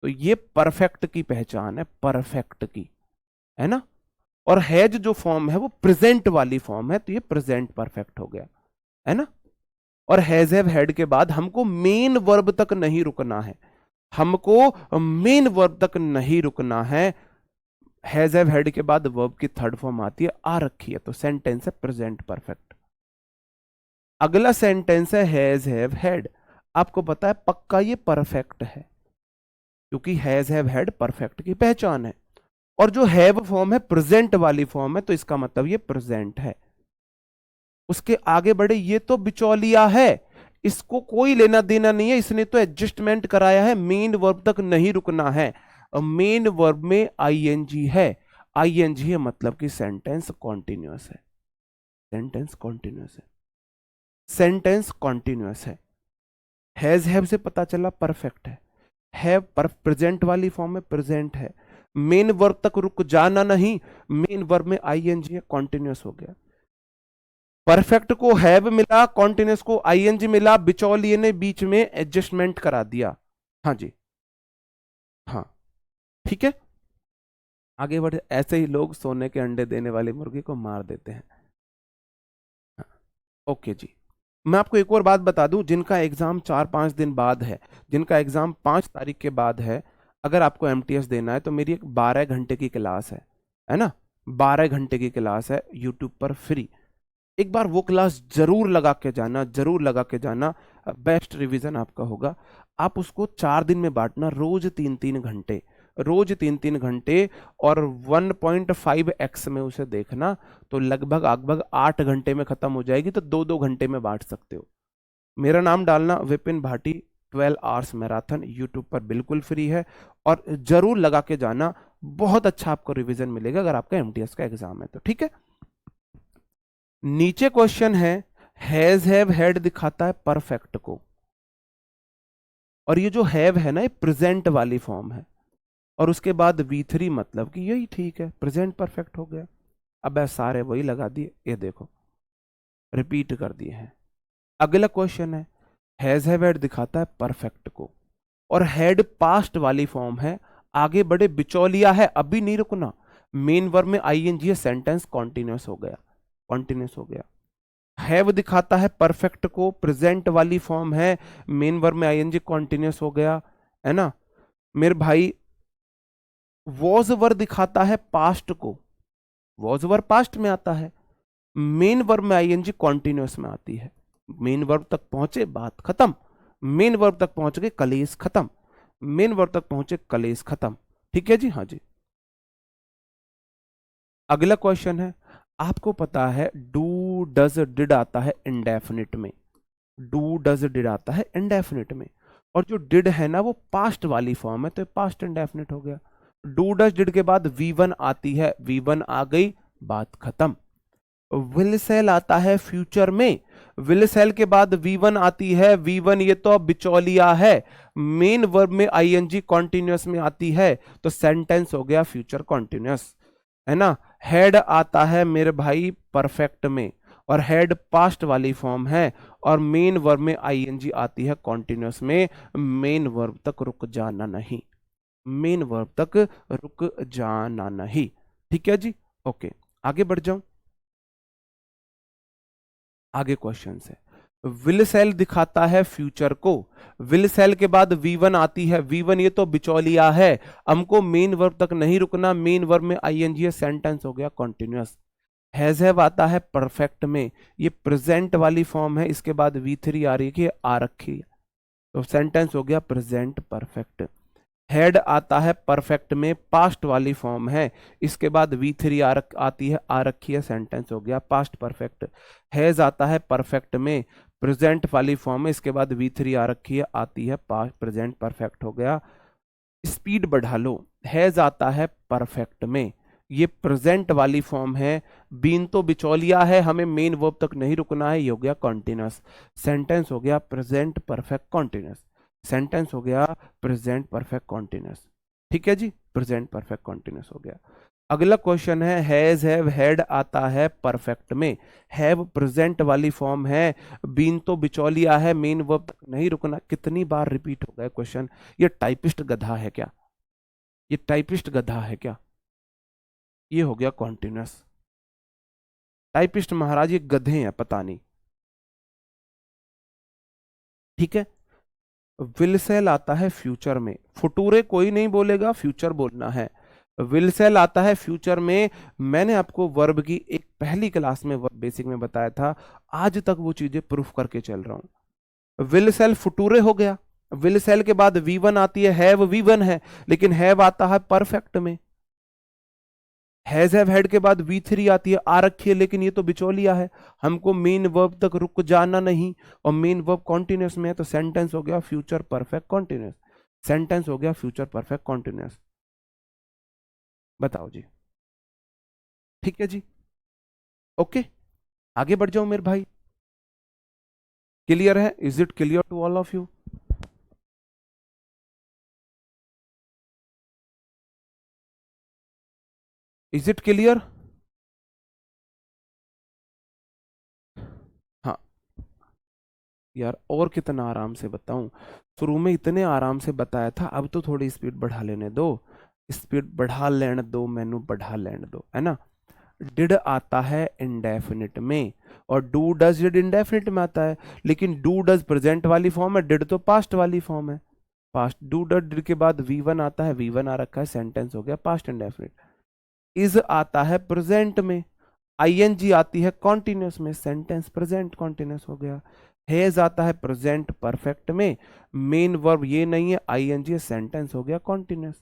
तो ये परफेक्ट की पहचान है, परफेक्ट की, है ना? और हैज जो फॉर्म है वो प्रेजेंट वाली फॉर्म है, तो ये प्रेजेंट परफेक्ट हो गया, है ना? और हैज हैव हैड के बाद हमको मेन वर्ब तक नहीं रुकना है, हमको मेन वर्ब तक नहीं रुकना है। हैज हैव हैड के बाद वर्ब की थर्ड फॉर्म आती है, आ रखी है, तो सेंटेंस है प्रेजेंट परफेक्ट। अगला सेंटेंस है हैज हैव हैड। आपको पता है पक्का ये परफेक्ट है, क्योंकि हैज हैव हैड परफेक्ट की पहचान है। और जो हैव फॉर्म है प्रेजेंट वाली फॉर्म है, तो इसका मतलब ये प्रेजेंट है। उसके आगे बढ़े, ये तो बिचौलिया है, इसको कोई लेना देना नहीं है, इसने तो एडजस्टमेंट कराया है, मेन वर्ब तक नहीं रुकना है। मेन वर्ब में आईएनजी है, आईएनजी है मतलब कि सेंटेंस कॉन्टिन्यूअस है, सेंटेंस कॉन्टिन्यूअस है, सेंटेंस कॉन्टिन्यूअस है। हैज हैव से पता चला परफेक्ट है, हैव पर प्रेजेंट वाली फॉर्म में प्रेजेंट है, मेन वर्ब तक रुक जाना नहीं, मेन वर्ब में आईएनजी है, कॉन्टिन्यूअस हो गया। परफेक्ट को हैव मिला, कॉन्टिन्यूअस को आईएनजी मिला, बिचौलिए ने बीच में एडजस्टमेंट करा दिया। हाँ जी, हाँ, ठीक है, आगे बढ़े। ऐसे ही लोग सोने के अंडे देने वाली मुर्गी को मार देते हैं। हाँ, ओके जी। मैं आपको एक और बात बता दूं, जिनका एग्जाम 4-5 दिन बाद है, जिनका एग्जाम 5 तारीख के बाद है, अगर आपको एमटीएस देना है तो मेरी एक 12 घंटे की क्लास है ना? 12 घंटे की क्लास है यूट्यूब पर फ्री। एक बार वो क्लास जरूर लगा के जाना, जरूर लगा के जाना, बेस्ट रिवीजन आपका होगा। आप उसको 4 दिन में बांटना, रोज 3-3 घंटे, रोज 3-3 घंटे, और 1.5x में उसे देखना, तो लगभग लगभग 8 घंटे में खत्म हो जाएगी, तो 2-2 घंटे में बांट सकते हो। मेरा नाम डालना Vipin Bhati, 12 hours marathon, YouTube पर बिल्कुल फ्री है, और जरूर लगा के जाना, बहुत अच्छा आपको रिवीजन मिलेगा अगर आपका एमटीएस का एग्जाम है तो, ठीक है? नीचे क्वेश्चन है, हैज हैव हैड दिखाता है परफेक्ट को, और ये जो हैव है ना, ये प्रेजेंट वाली फॉर्म है, और उसके बाद V3 मतलब कि यही ठीक है, प्रेजेंट परफेक्ट हो गया। अब ऐसे सारे वही लगा दिए, ये देखो रिपीट कर दिए हैं। अगला क्वेश्चन है, हैज हैव हैड दिखाता है परफेक्ट को, और हैड पास्ट वाली फॉर्म है, आगे बड़े बिचौलिया है, अभी नहीं रुकना, मेन वर्ब में आईएनजी है, सेंटेंस कॉन्टिन्यूअस हो गया, कॉन्टिन्यूअस हो गया। हैव दिखाता है परफेक्ट को, प्रेजेंट वाली फॉर्म है, मेन वर्ब में आईएनजी, कॉन्टिन्यूअस हो गया, है ना मेरे भाई? वॉज वर दिखाता है पास्ट को, वॉज वर पास्ट में आता है, मेन वर्ब में आईएनजी कॉन्टिन्यूअस में आती है। मेन वर्ब तक पहुंचे बात खत्म, मेन वर्ब तक पहुंच गए कलेश खत्म, मेन वर्ब तक पहुंचे कलेश खत्म, ठीक है जी? हाँ जी। अगला क्वेश्चन है, आपको पता है डू डज डिड आता है इंडेफिनिट में, डू डज डिड आता है इंडेफिनिट में, और जो डिड है ना वो पास्ट वाली फॉर्म है, तो पास्ट इंडेफिनिट हो गया। डू डज डिड के बाद V1 आती है, V1 आ गई, बात खत्म। विल सेल आता है फ्यूचर में, विल सेल के बाद V1 आती है, V1 ये तो बिचौलिया है, मेन वर्ब में आईएनजी कॉन्टिन्यूअस में आती है, तो सेंटेंस हो गया फ्यूचर कॉन्टिन्यूअस, है ना? हेड आता है मेरे भाई परफेक्ट में, और हेड पास्ट वाली फॉर्म है, और मेन वर्ब में आईएनजी आती है कॉन्टिन्यूअस में, मेन वर्ब तक रुक जाना नहीं, मेन वर्ब तक रुक जाना नहीं, ठीक है जी? ओके, आगे बढ़ जाऊं, आगे क्वेश्चन है। विल सेल दिखाता है फ्यूचर को, विल सेल के बाद V1 आती है, V1 ये तो बिचौलिया है, हमको मेन वर्ब तक नहीं रुकना, मेन वर्ब में आईएनजी है, सेंटेंस हो गया कॉन्टिन्यूअस। हैज हैव आता है परफेक्ट में, ये प्रेजेंट वाली फॉर्म है, इसके बाद V3 आ रही है, आ रखी है, तो सेंटेंस हो गया प्रेजेंट परफेक्ट। हैड आता है परफेक्ट में, पास्ट वाली फॉर्म है, इसके बाद V3 आती है, आ रखी है, सेंटेंस हो गया पास्ट परफेक्ट। हैज आता है परफेक्ट में, प्रेजेंट वाली फॉर्म है, इसके बाद V3 आ रखी है, आती है पास्ट प्रेजेंट परफेक्ट हो गया। स्पीड बढ़ा लो, हैज आता है परफेक्ट में, ये प्रेजेंट वाली फॉर्म है, बीन तो बिचौलिया है, हमें मेन वर्ब तक नहीं रुकना है, ये हो गया कॉन्टिन्यूस। सेंटेंस हो गया प्रेजेंट परफेक्ट कॉन्टिन्यूस, सेंटेंस हो गया प्रेजेंट परफेक्ट कॉन्टिन्यूस। ठीक है जी, प्रेजेंट परफेक्ट कॉन्टिन्यूस हो गया। अगला क्वेश्चन है, हैज हैव हैड आता है परफेक्ट में, हैव प्रेजेंट वाली फॉर्म है, बीन तो बिचौलिया है, मेन वर्ब तक नहीं रुकना। कितनी बार रिपीट हो गया क्वेश्चन, ये टाइपिस्ट गधा है क्या, ये टाइपिस्ट गधा है क्या? ये हो गया कॉन्टिन्यूस। टाइपिस्ट महाराज ये गधे हैं, पता नहीं। ठीक है, विल सेल आता है फ्यूचर में, फुटूरे कोई नहीं बोलेगा, फ्यूचर बोलना है। विल सेल आता है फ्यूचर में, मैंने आपको वर्ब की एक पहली क्लास में वर्ब बेसिक में बताया था, आज तक वो चीजें प्रूफ करके चल रहा हूं। विल सेल फुटूरे हो गया, विल सेल के बाद V1 आती है, हैव V1 है, लेकिन हैव आता है परफेक्ट में। हैज हैव हैड के बाद V3 आती है, आ रखी है, लेकिन ये तो बिचौलिया है, हमको मेन वर्ब तक रुक जाना नहीं, और मेन वर्ब कॉन्टिन्यूस में है, तो सेंटेंस हो गया फ्यूचर परफेक्ट कॉन्टिन्यूस, सेंटेंस हो गया फ्यूचर परफेक्ट कॉन्टिन्यूस। बताओ जी, ठीक है जी, ओके, आगे बढ़ जाओ मेरे भाई। क्लियर है? Is it clear to all of you? Is it clear? हाँ यार, और कितना आराम से बताऊं, शुरू में इतने आराम से बताया था, अब तो थोड़ी स्पीड बढ़ा लेने दो, स्पीड बढ़ा लेने दो, मैनू बढ़ा लेने दो, है ना। डिड आता है इंडेफिनिट में, और डू डज डिड इंडेफिनिट में आता है, लेकिन डू डज प्रेजेंट वाली फॉर्म है, डिड तो पास्ट वाली फॉर्म है। पास्ट डू डज डिड के बाद V1 आता है, V1 आ रखा है, सेंटेंस हो गया पास्ट इंडेफिनिट। इज आता है प्रेजेंट में, ING आती है कॉन्टिन्यूस में, सेंटेंस प्रेजेंट कॉन्टिन्यूस हो गया। हैज आता है प्रेजेंट परफेक्ट में, मेन वर्ब ये नहीं है, ING, सेंटेंस हो गया कॉन्टिन्यूस,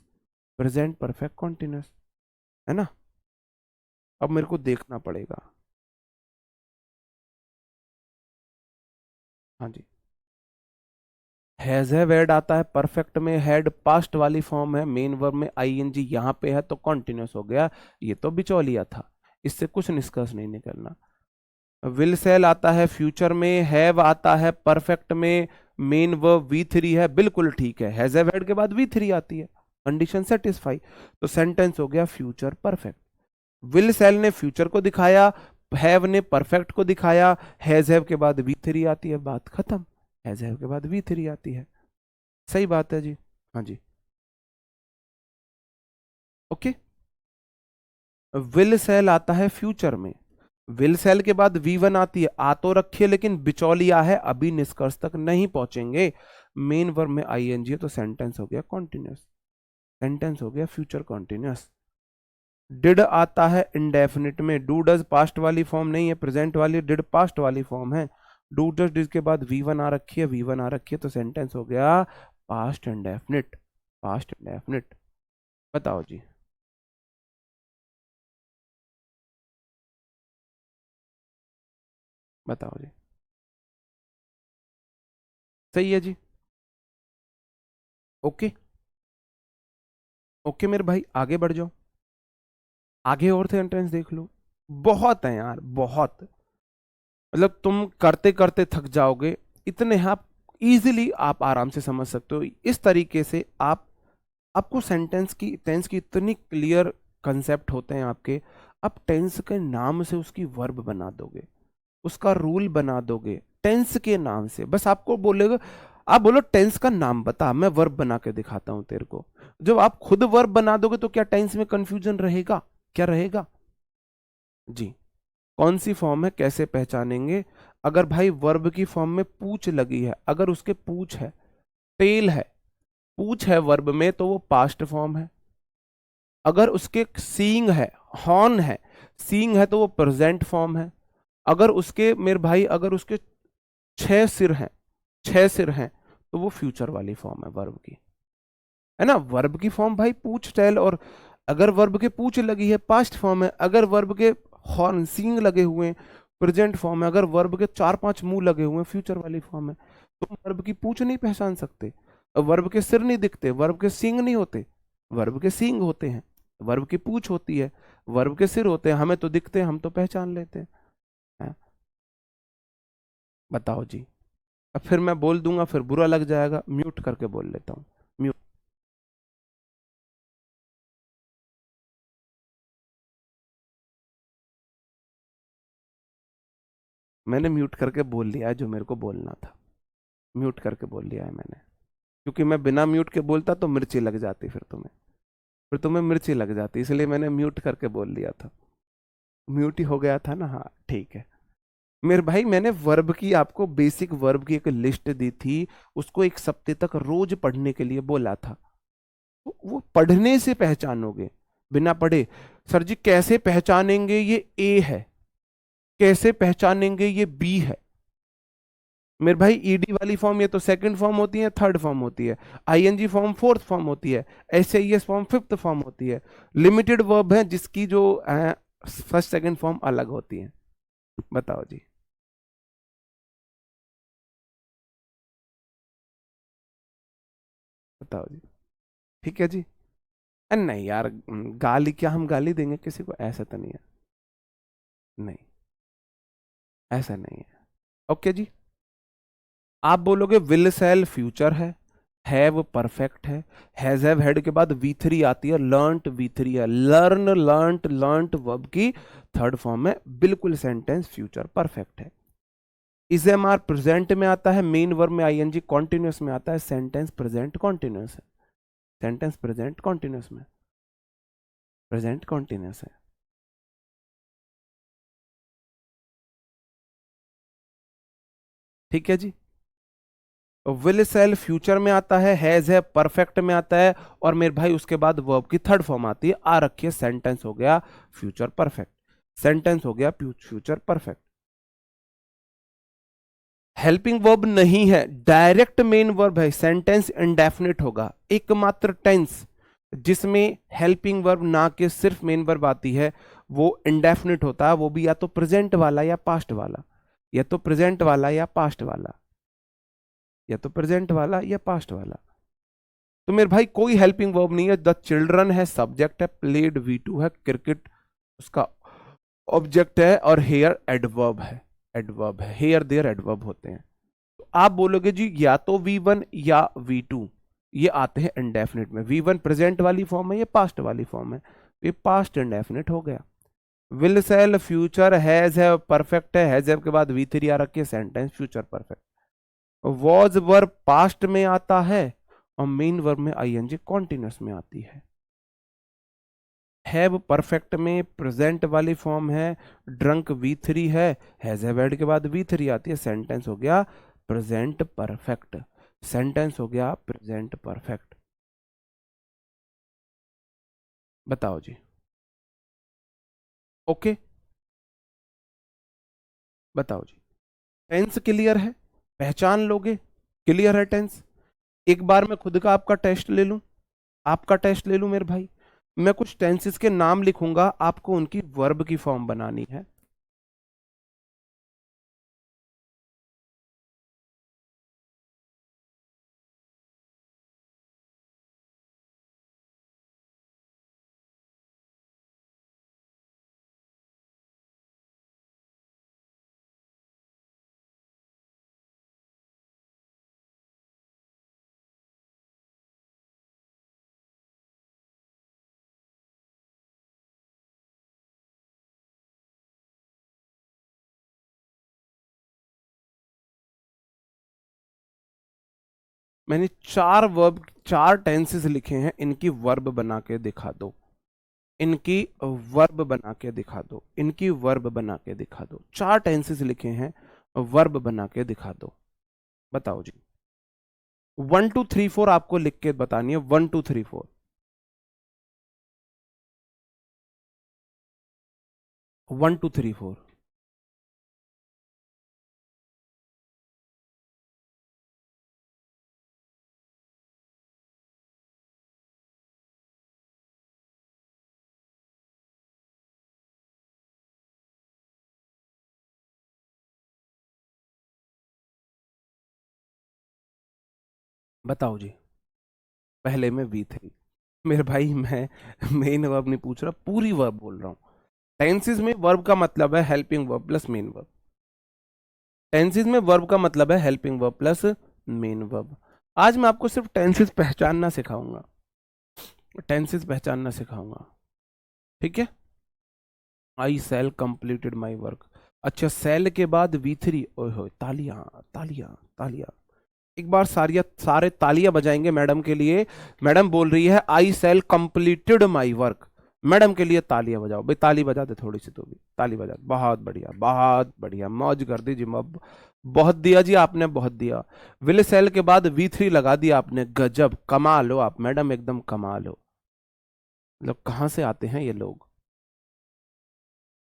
प्रेजेंट परफेक्ट कॉन्टिन्यूस, है ना। अब मेरे को देखना पड़ेगा, हाँ जी। हैज हैव हैड आता है परफेक्ट में, हैड पास्ट वाली फॉर्म है, मेन वर्ब में ING यहाँ पे है, तो कॉन्टिन्यूस हो गया, ये तो बिचौलिया था, इससे कुछ निष्कर्ष नहीं निकलना। विल सेल आता है फ्यूचर में, हैव आता है परफेक्ट में, मेन वर्ब V3 है, बिल्कुल ठीक है, हैज हैव हैड के बाद V3 आती है, कंडीशन सेटिस्फाई, तो सेंटेंस हो गया फ्यूचर परफेक्ट। विल सेल ने फ्यूचर को दिखाया, हैव ने परफेक्ट को दिखाया, हैज हैव के बाद V3 आती है, बात खत्म, हैज हैव के बाद V3 आती है, सही बात है जी, हाँ जी, ओके। विल सेल आता है फ्यूचर में, विल सेल के बाद V1 आती है, आ तो रखी है, लेकिन बिचौलिया है, अभी निष्कर्ष तक नहीं पहुंचेंगे, मेन वर्ब में ING है, तो सेंटेंस हो गया कॉन्टिन्यूस, सेंटेंस हो गया फ्यूचर कॉन्टिन्यूस। डिड आता है इंडेफिनिट में, डू डज पास्ट वाली फॉर्म नहीं है, प्रेजेंट वाली, डिड पास्ट वाली फॉर्म है, डू डज डिड के बाद V1 आ रखी है, V1 आ रखी है, तो सेंटेंस हो गया पास्ट इंडेफिनिट, पास्ट इंडेफिनिट। बताओ जी, बताओ जी, सही है जी, ओके, ओके मेरे भाई, आगे बढ़ जाओ, आगे और सेंटेंस देख लो, बहुत है यार, बहुत, मतलब तुम करते करते थक जाओगे, इतने आप इजीली आप आराम से समझ सकते हो, इस तरीके से आप, आपको सेंटेंस की टेंस की इतनी क्लियर कंसेप्ट होते हैं आपके, आप टेंस के नाम से उसकी वर्ब बना दोगे, उसका रूल बना दोगे टेंस के नाम से, बस आपको बोलेगा, आप बोलो टेंस का नाम बता, मैं वर्ब बना के दिखाता हूं तेरे को, जब आप खुद वर्ब बना दोगे तो क्या टेंस में कंफ्यूजन रहेगा, क्या रहेगा जी। कौन सी फॉर्म है, कैसे पहचानेंगे, अगर भाई वर्ब की फॉर्म में पूछ लगी है, अगर उसके पूछ है, टेल है, पूछ है वर्ब में, तो वो पास्ट फॉर्म है। अगर उसके सींग है, हॉर्न है, सींग है, तो वो प्रेजेंट फॉर्म है। अगर उसके मेरे भाई, अगर उसके 6 सिर हैं, 6 सिर हैं, तो वो फ्यूचर वाली फॉर्म है वर्ब की। है ना। वर्ब की फॉर्म भाई पूछ टेल, और अगर वर्ब के पूछ लगी है पास्ट फॉर्म है, अगर वर्ब के हॉर्न सींग लगे हुए हैं प्रेजेंट फॉर्म है, अगर वर्ब के 4-5 मुंह लगे हुए हैं फ्यूचर वाली फॉर्म है। तुम वर्ब की पूछ नहीं पहचान सकते, वर्ब के सिर नहीं दिखते, वर्ब के सींग नहीं होते, वर्ब के सींग होते हैं, वर्ब की पूछ होती है, वर्ब के सिर होते हैं, हमें तो दिखते हैं, हम तो पहचान लेते हैं। हैं? बताओ जी। अब फिर मैं बोल दूंगा फिर बुरा लग जाएगा, म्यूट करके बोल लेता हूँ। म्यूट। मैंने म्यूट करके बोल लिया है जो मेरे को बोलना था, म्यूट करके बोल लिया है मैंने, क्योंकि मैं बिना म्यूट के बोलता तो मिर्ची लग जाती, फिर तुम्हें मिर्ची लग जाती, इसलिए मैंने म्यूट करके बोल लिया था। म्यूट ही हो गया था ना, हाँ ठीक है। मेरे भाई मैंने वर्ब की आपको बेसिक वर्ब की एक लिस्ट दी थी, उसको एक सप्ताह तक रोज पढ़ने के लिए बोला था, तो वो पढ़ने से पहचानोगे, बिना पढ़े। सर जी कैसे पहचानेंगे ये ए है, कैसे पहचानेंगे ये बी है। मेरे भाई ईडी वाली फॉर्म ये तो सेकंड फॉर्म होती है, थर्ड फॉर्म होती है, आईएनजी फॉर्म फोर्थ फॉर्म होती है, एसआईएस फॉर्म फिफ्थ फॉर्म होती है, लिमिटेड वर्ब है जिसकी जो फर्स्ट सेकंड फॉर्म अलग होती है। बताओ जी। बताओ जी। ठीक है जी। नहीं यार, गाली क्या हम गाली देंगे किसी को, ऐसा तो नहीं है। नहीं, ऐसा नहीं है। ओके जी। आप बोलोगे विल सेल फ्यूचर है, have perfect has have head के बाद वी थ्री आती है, लर्नट वी थ्री है, लर्न लर्नट लर्नट वर्ब की थर्ड फॉर्म है, बिल्कुल सेंटेंस फ्यूचर परफेक्ट है। इज एम आर प्रेजेंट में आता है, मेन वर्ब में आईएनजी कॉन्टिन्यूस में आता है, सेंटेंस प्रेजेंट कॉन्टिन्यूस है, सेंटेंस प्रेजेंट कॉन्टिन्यूस में, प्रेजेंट कॉन्टिन्यूस है। ठीक है जी। विल सेल फ्यूचर में आता हैज है परफेक्ट में आता है, और मेरे भाई उसके बाद वर्ब की थर्ड फॉर्म आती है, आ रखी है, सेंटेंस हो गया फ्यूचर परफेक्ट, सेंटेंस हो गया फ्यूचर परफेक्ट। हेल्पिंग वर्ब नहीं है, डायरेक्ट मेन वर्ब है, सेंटेंस इंडेफिनिट होगा, एकमात्र टेंस जिसमें हेल्पिंग वर्ब ना के सिर्फ मेन वर्ब आती है वो इंडेफिनिट होता है, वो भी या तो प्रेजेंट वाला या पास्ट वाला, या तो प्रेजेंट वाला या पास्ट वाला, या तो प्रेजेंट वाला या पास्ट वाला। तो मेरे भाई कोई हेल्पिंग वर्ब नहीं है, द चिल्ड्रन है सब्जेक्ट है, प्लेड V2 है, क्रिकेट उसका ऑब्जेक्ट है, और हेयर एडवर्ब है, एडवर्ब है, हेयर देयर एडवर्ब होते हैं। तो आप बोलोगे जी या तो V1 या V2, ये आते हैं इंडेफिनिट में, V1 प्रेजेंट वाली फॉर्म है, ये पास्ट वाली फॉर्म है, ये पास्ट इंडेफिनिट हो गया। विल सेल फ्यूचर हैज है परफेक्ट है, हैज है के बाद V3 आ रखी है, sentence future perfect. Was verb past में आता है, और मेन वर्ब में आईएनजी कॉन्टिन्यूस में आती है। हैव परफेक्ट में प्रेजेंट वाली फॉर्म है, ड्रंक V3 है, हैज हैव हैड के बाद V3 आती है, सेंटेंस हो गया प्रेजेंट परफेक्ट, सेंटेंस हो गया प्रेजेंट परफेक्ट। बताओ जी। ओके। बताओ जी। टेंस क्लियर है, पहचान लोगे, क्लियर है टेंस। एक बार मैं खुद का आपका टेस्ट ले लूं, आपका टेस्ट ले लूं मेरे भाई। मैं कुछ टेंसेस के नाम लिखूंगा, आपको उनकी वर्ब की फॉर्म बनानी है। मैंने चार वर्ब, चार टेंसेस लिखे हैं, इनकी वर्ब बना के दिखा दो, इनकी वर्ब बना के दिखा दो, इनकी वर्ब बना के दिखा दो। चार टेंसेस लिखे हैं, वर्ब बना के दिखा दो। बताओ जी। 1 2 3 4 आपको लिख के बतानी है, 1 2 3 4। 1 2 3 4। बताओ जी। पहले में V3। मेरे भाई मैं मेन वर्ब नहीं पूछ रहा, पूरी वर्ब बोल रहा हूँ। टेंसेस में वर्ब का मतलब है helping verb plus main verb. Tenses में वर्ब का मतलब है helping verb plus main verb. आज मैं आपको सिर्फ टेंसेस पहचानना सिखाऊंगा, टेंसेस पहचानना सिखाऊंगा, ठीक है। I shall completed my work. अच्छा, सेल के बाद V3, ओए होए, तालियां, तालियां, तालियां। एक बार सारे तालियां बजाएंगे मैडम के लिए। मैडम बोल रही है I shall completed my work. Madam के लिए तालियां बजाओ भाई, ताली बजा दे थोड़ी सी, तो भी ताली बजा। बहुत बढ़िया, बहुत बढ़िया, मौज कर दी जी। बहुत दिया जी आपने, बहुत दिया। विल सेल के बाद V3 लगा दिया आपने, गजब, कमाल हो आप मैडम, एकदम कमाल हो। मतलब कहां से आते हैं ये लोग।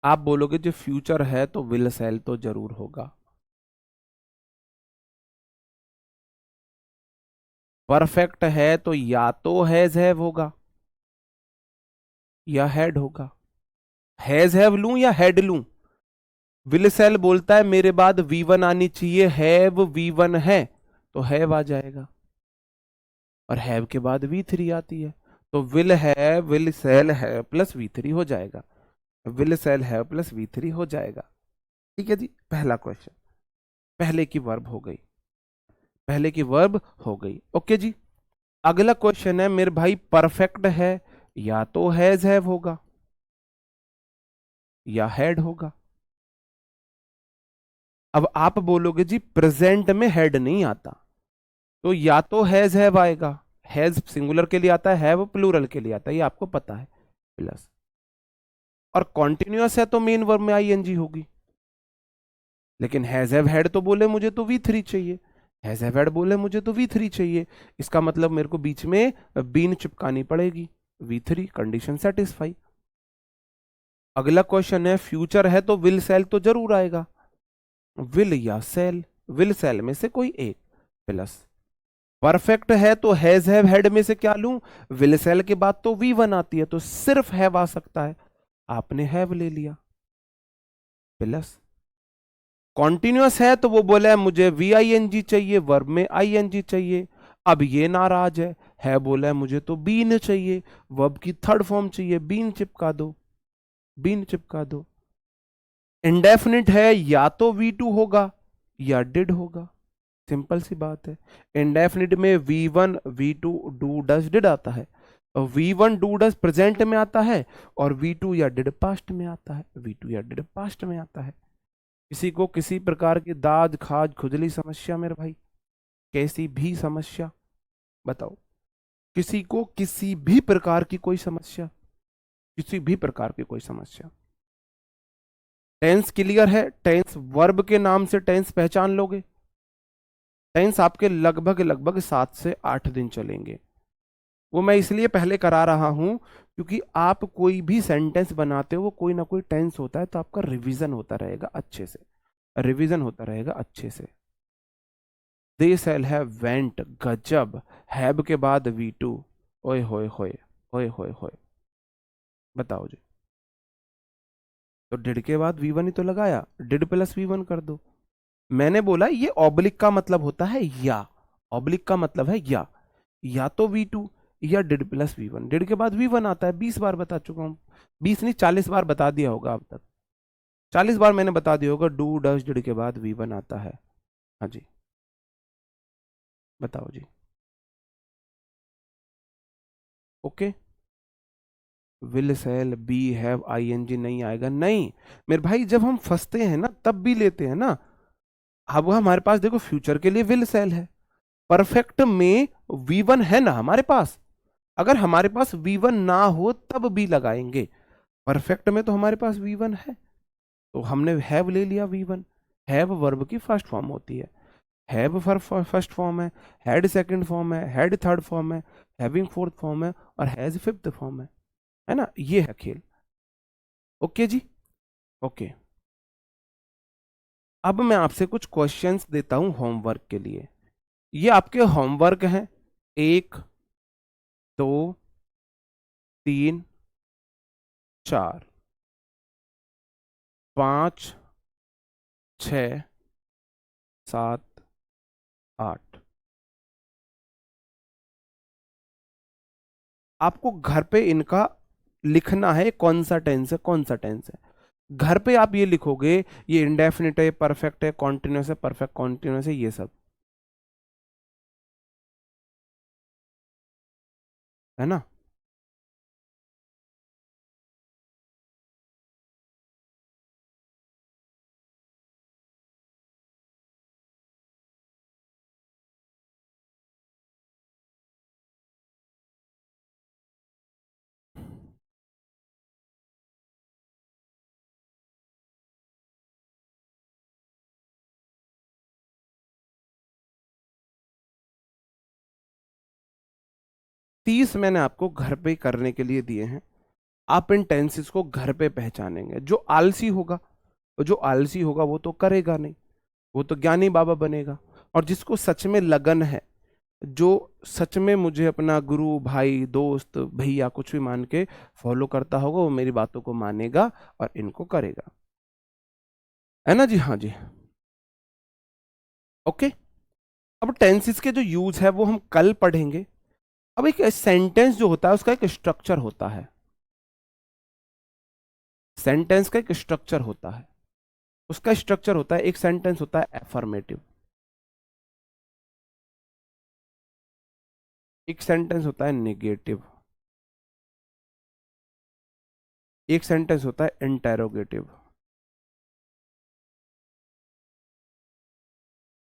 आप बोलोगे जो फ्यूचर है तो विल सेल तो जरूर होगा। परफेक्ट है तो या तो हैव होगा या हैड होगा। हैव लूं या हैड लूं। विल सेल बोलता है मेरे बाद V1 आनी चाहिए, हैव V1 है तो हैव आ जाएगा, और हैव के बाद V3 आती है तो विल सेल है प्लस V3 हो जाएगा। विल सेल है प्लस V3 हो जाएगा। ठीक है जी, पहला क्वेश्चन, पहले की वर्ब हो गई, पहले की वर्ब हो गई। ओके जी। अगला क्वेश्चन है मेरे भाई, परफेक्ट है या तो हैव होगा या हैड होगा। अब आप बोलोगे जी प्रेजेंट में हेड नहीं आता, तो या तो हैव आएगा। हैज सिंगुलर के लिए आता है, हैव प्लूरल के लिए आता है, ये आपको पता है, प्लस। और कॉन्टिन्यूअस है तो मेन वर्ब में आईएनजी होगी। लेकिन हैज हैव हैड तो बोले मुझे तो V3 चाहिए, हैज हैव हैड बोले मुझे तो V3 चाहिए। इसका मतलब मेरे को बीच में बीन चिपकानी पड़ेगी, V3 कंडीशन सेटिस्फाई। अगला क्वेश्चन है, फ्यूचर है तो विल सेल तो जरूर आएगा, विल या सेल, विल सेल में से कोई एक, प्लस। परफेक्ट है तो हैव हेड में से क्या लूं, विल सेल के बाद तो V1 आती है तो सिर्फ हैव आ सकता है, आपने हैव ले लिया, प्लस। कॉन्टिन्यूअस है तो वो बोला है मुझे VING चाहिए, वर्ब में ING चाहिए। अब ये नाराज है बोला है मुझे तो बीन चाहिए, वर्ब की थर्ड फॉर्म चाहिए, बीन चिपका दो, बीन चिपका दो। इंडेफिनिट है या तो V2 होगा या डिड होगा, सिंपल सी बात है। इंडेफिनिट में V1 V2 do does did आता है, और V1 डू डज प्रेजेंट में आता है, और V2 या डिड पास्ट में आता है, V2 या डिड पास्ट में आता है। किसी को किसी प्रकार की दाद खाज खुजली समस्या मेरे भाई, कैसी भी समस्या, बताओ। किसी को किसी भी प्रकार की कोई समस्या, किसी भी प्रकार की कोई समस्या। टेंस क्लियर है, टेंस वर्ब के नाम से टेंस पहचान लोगे। टेंस आपके लगभग लगभग 7 से 8 दिन चलेंगे। वो मैं इसलिए पहले करा रहा हूं क्योंकि आप कोई भी सेंटेंस बनाते हो वो कोई ना कोई टेंस होता है, तो आपका रिवीजन होता रहेगा अच्छे से, रिवीजन होता रहेगा अच्छे से। दे सेल हैव वेंट, गजब, हैव के बाद V2, ओए होए होए, ओए होए होए। बताओ जी। तो डिड के बाद V1 ही तो लगाया, डिड प्लस V1 कर दो। मैंने बोला ये ऑब्लिक का मतलब होता है या, ऑब्लिक का मतलब है या तो V2 या डिड प्लस V1। डिड के बाद V1 आता है, 20 बार बता चुका हूं, 20 नहीं 40 बार बता दिया होगा अब तक, 40 बार मैंने बता दिया होगा, डू डज डिड के बाद V1 आता है। हाँ जी, बताओ जी। Okay, will shall be have ING नहीं आएगा, नहीं मेरे भाई, जब हम फंसते हैं ना तब भी लेते हैं ना। अब हमारे पास देखो फ्यूचर के लिए विल सेल है, परफेक्ट में V1 है ना हमारे पास, अगर हमारे पास V1 ना हो तब भी लगाएंगे। परफेक्ट में तो हमारे पास V1 है, तो हमने हैव ले लिया V1। हैव वर्ब की फर्स्ट फॉर्म होती है, हैव फर्स्ट फॉर्म है, हैड सेकंड फॉर्म है, हैड थर्ड फॉर्म है, हैविंग फोर्थ फॉर्म है, और हैज फिफ्थ फॉर्म है ना, ये है खेल। ओके जी, ओके। अब मैं आपसे कुछ क्वेश्चंस देता हूं होमवर्क के लिए। ये आपके होमवर्क हैं, 1 2 3 4 5 6 7 8। आपको घर पे इनका लिखना है, कौन सा टेंस है कौन सा टेंस है। घर पे आप ये लिखोगे, ये इंडेफिनिट है, परफेक्ट है, कॉन्टिन्यूस है, परफेक्ट कॉन्टिन्यूस है, ये सब है ना। तीस मैंने आपको घर पे करने के लिए दिए हैं। आप इन टेंसेस को घर पे पहचानेंगे। जो आलसी होगा, जो आलसी होगा वो तो करेगा नहीं, वो तो ज्ञानी बाबा बनेगा। और जिसको सच में लगन है, जो सच में मुझे अपना गुरु भाई दोस्त भैया कुछ भी मान के फॉलो करता होगा, वो मेरी बातों को मानेगा और इनको करेगा, है ना जी। हाँ जी, ओके। अब टेंसेस के जो यूज है वो हम कल पढ़ेंगे। अब एक सेंटेंस जो होता है उसका एक स्ट्रक्चर होता है। सेंटेंस का एक स्ट्रक्चर होता है। उसका स्ट्रक्चर होता है, एक सेंटेंस होता है एफर्मेटिव, एक सेंटेंस होता है नेगेटिव, एक सेंटेंस होता है इंटेरोगेटिव।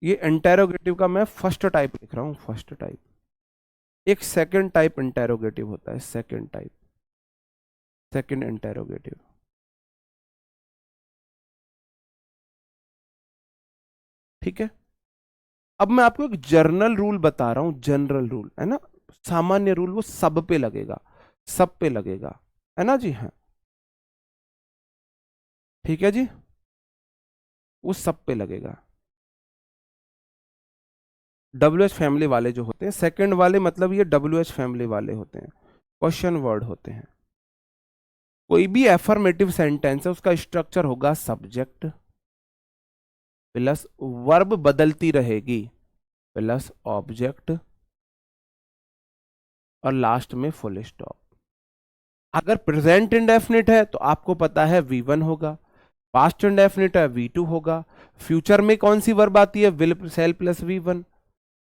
ये इंटेरोगेटिव का मैं फर्स्ट टाइप लिख रहा हूं, फर्स्ट टाइप। एक सेकंड टाइप इंटेरोगेटिव होता है, सेकंड टाइप, सेकंड इंटेरोगेटिव। ठीक है। अब मैं आपको एक जनरल रूल बता रहा हूं, जनरल रूल है ना। सामान्य रूल वो सब पे लगेगा, सब पे लगेगा, है ना जी। हाँ, ठीक है जी, वो सब पे लगेगा। डब्ल्यू एच फैमिली वाले जो होते हैं, सेकंड वाले मतलब ये डब्ल्यू एच फैमिली वाले होते हैं, क्वेश्चन वर्ड होते हैं। कोई भी एफर्मेटिव सेंटेंस है उसका स्ट्रक्चर होगा सब्जेक्ट प्लस वर्ब बदलती रहेगी प्लस ऑब्जेक्ट और लास्ट में फुल स्टॉप। अगर प्रेजेंट इंडेफिनिट है तो आपको पता है वी वन होगा, पास्ट इंडेफिनिट है वी टू होगा, फ्यूचर में कौन सी वर्ब आती है, will shall plus V one,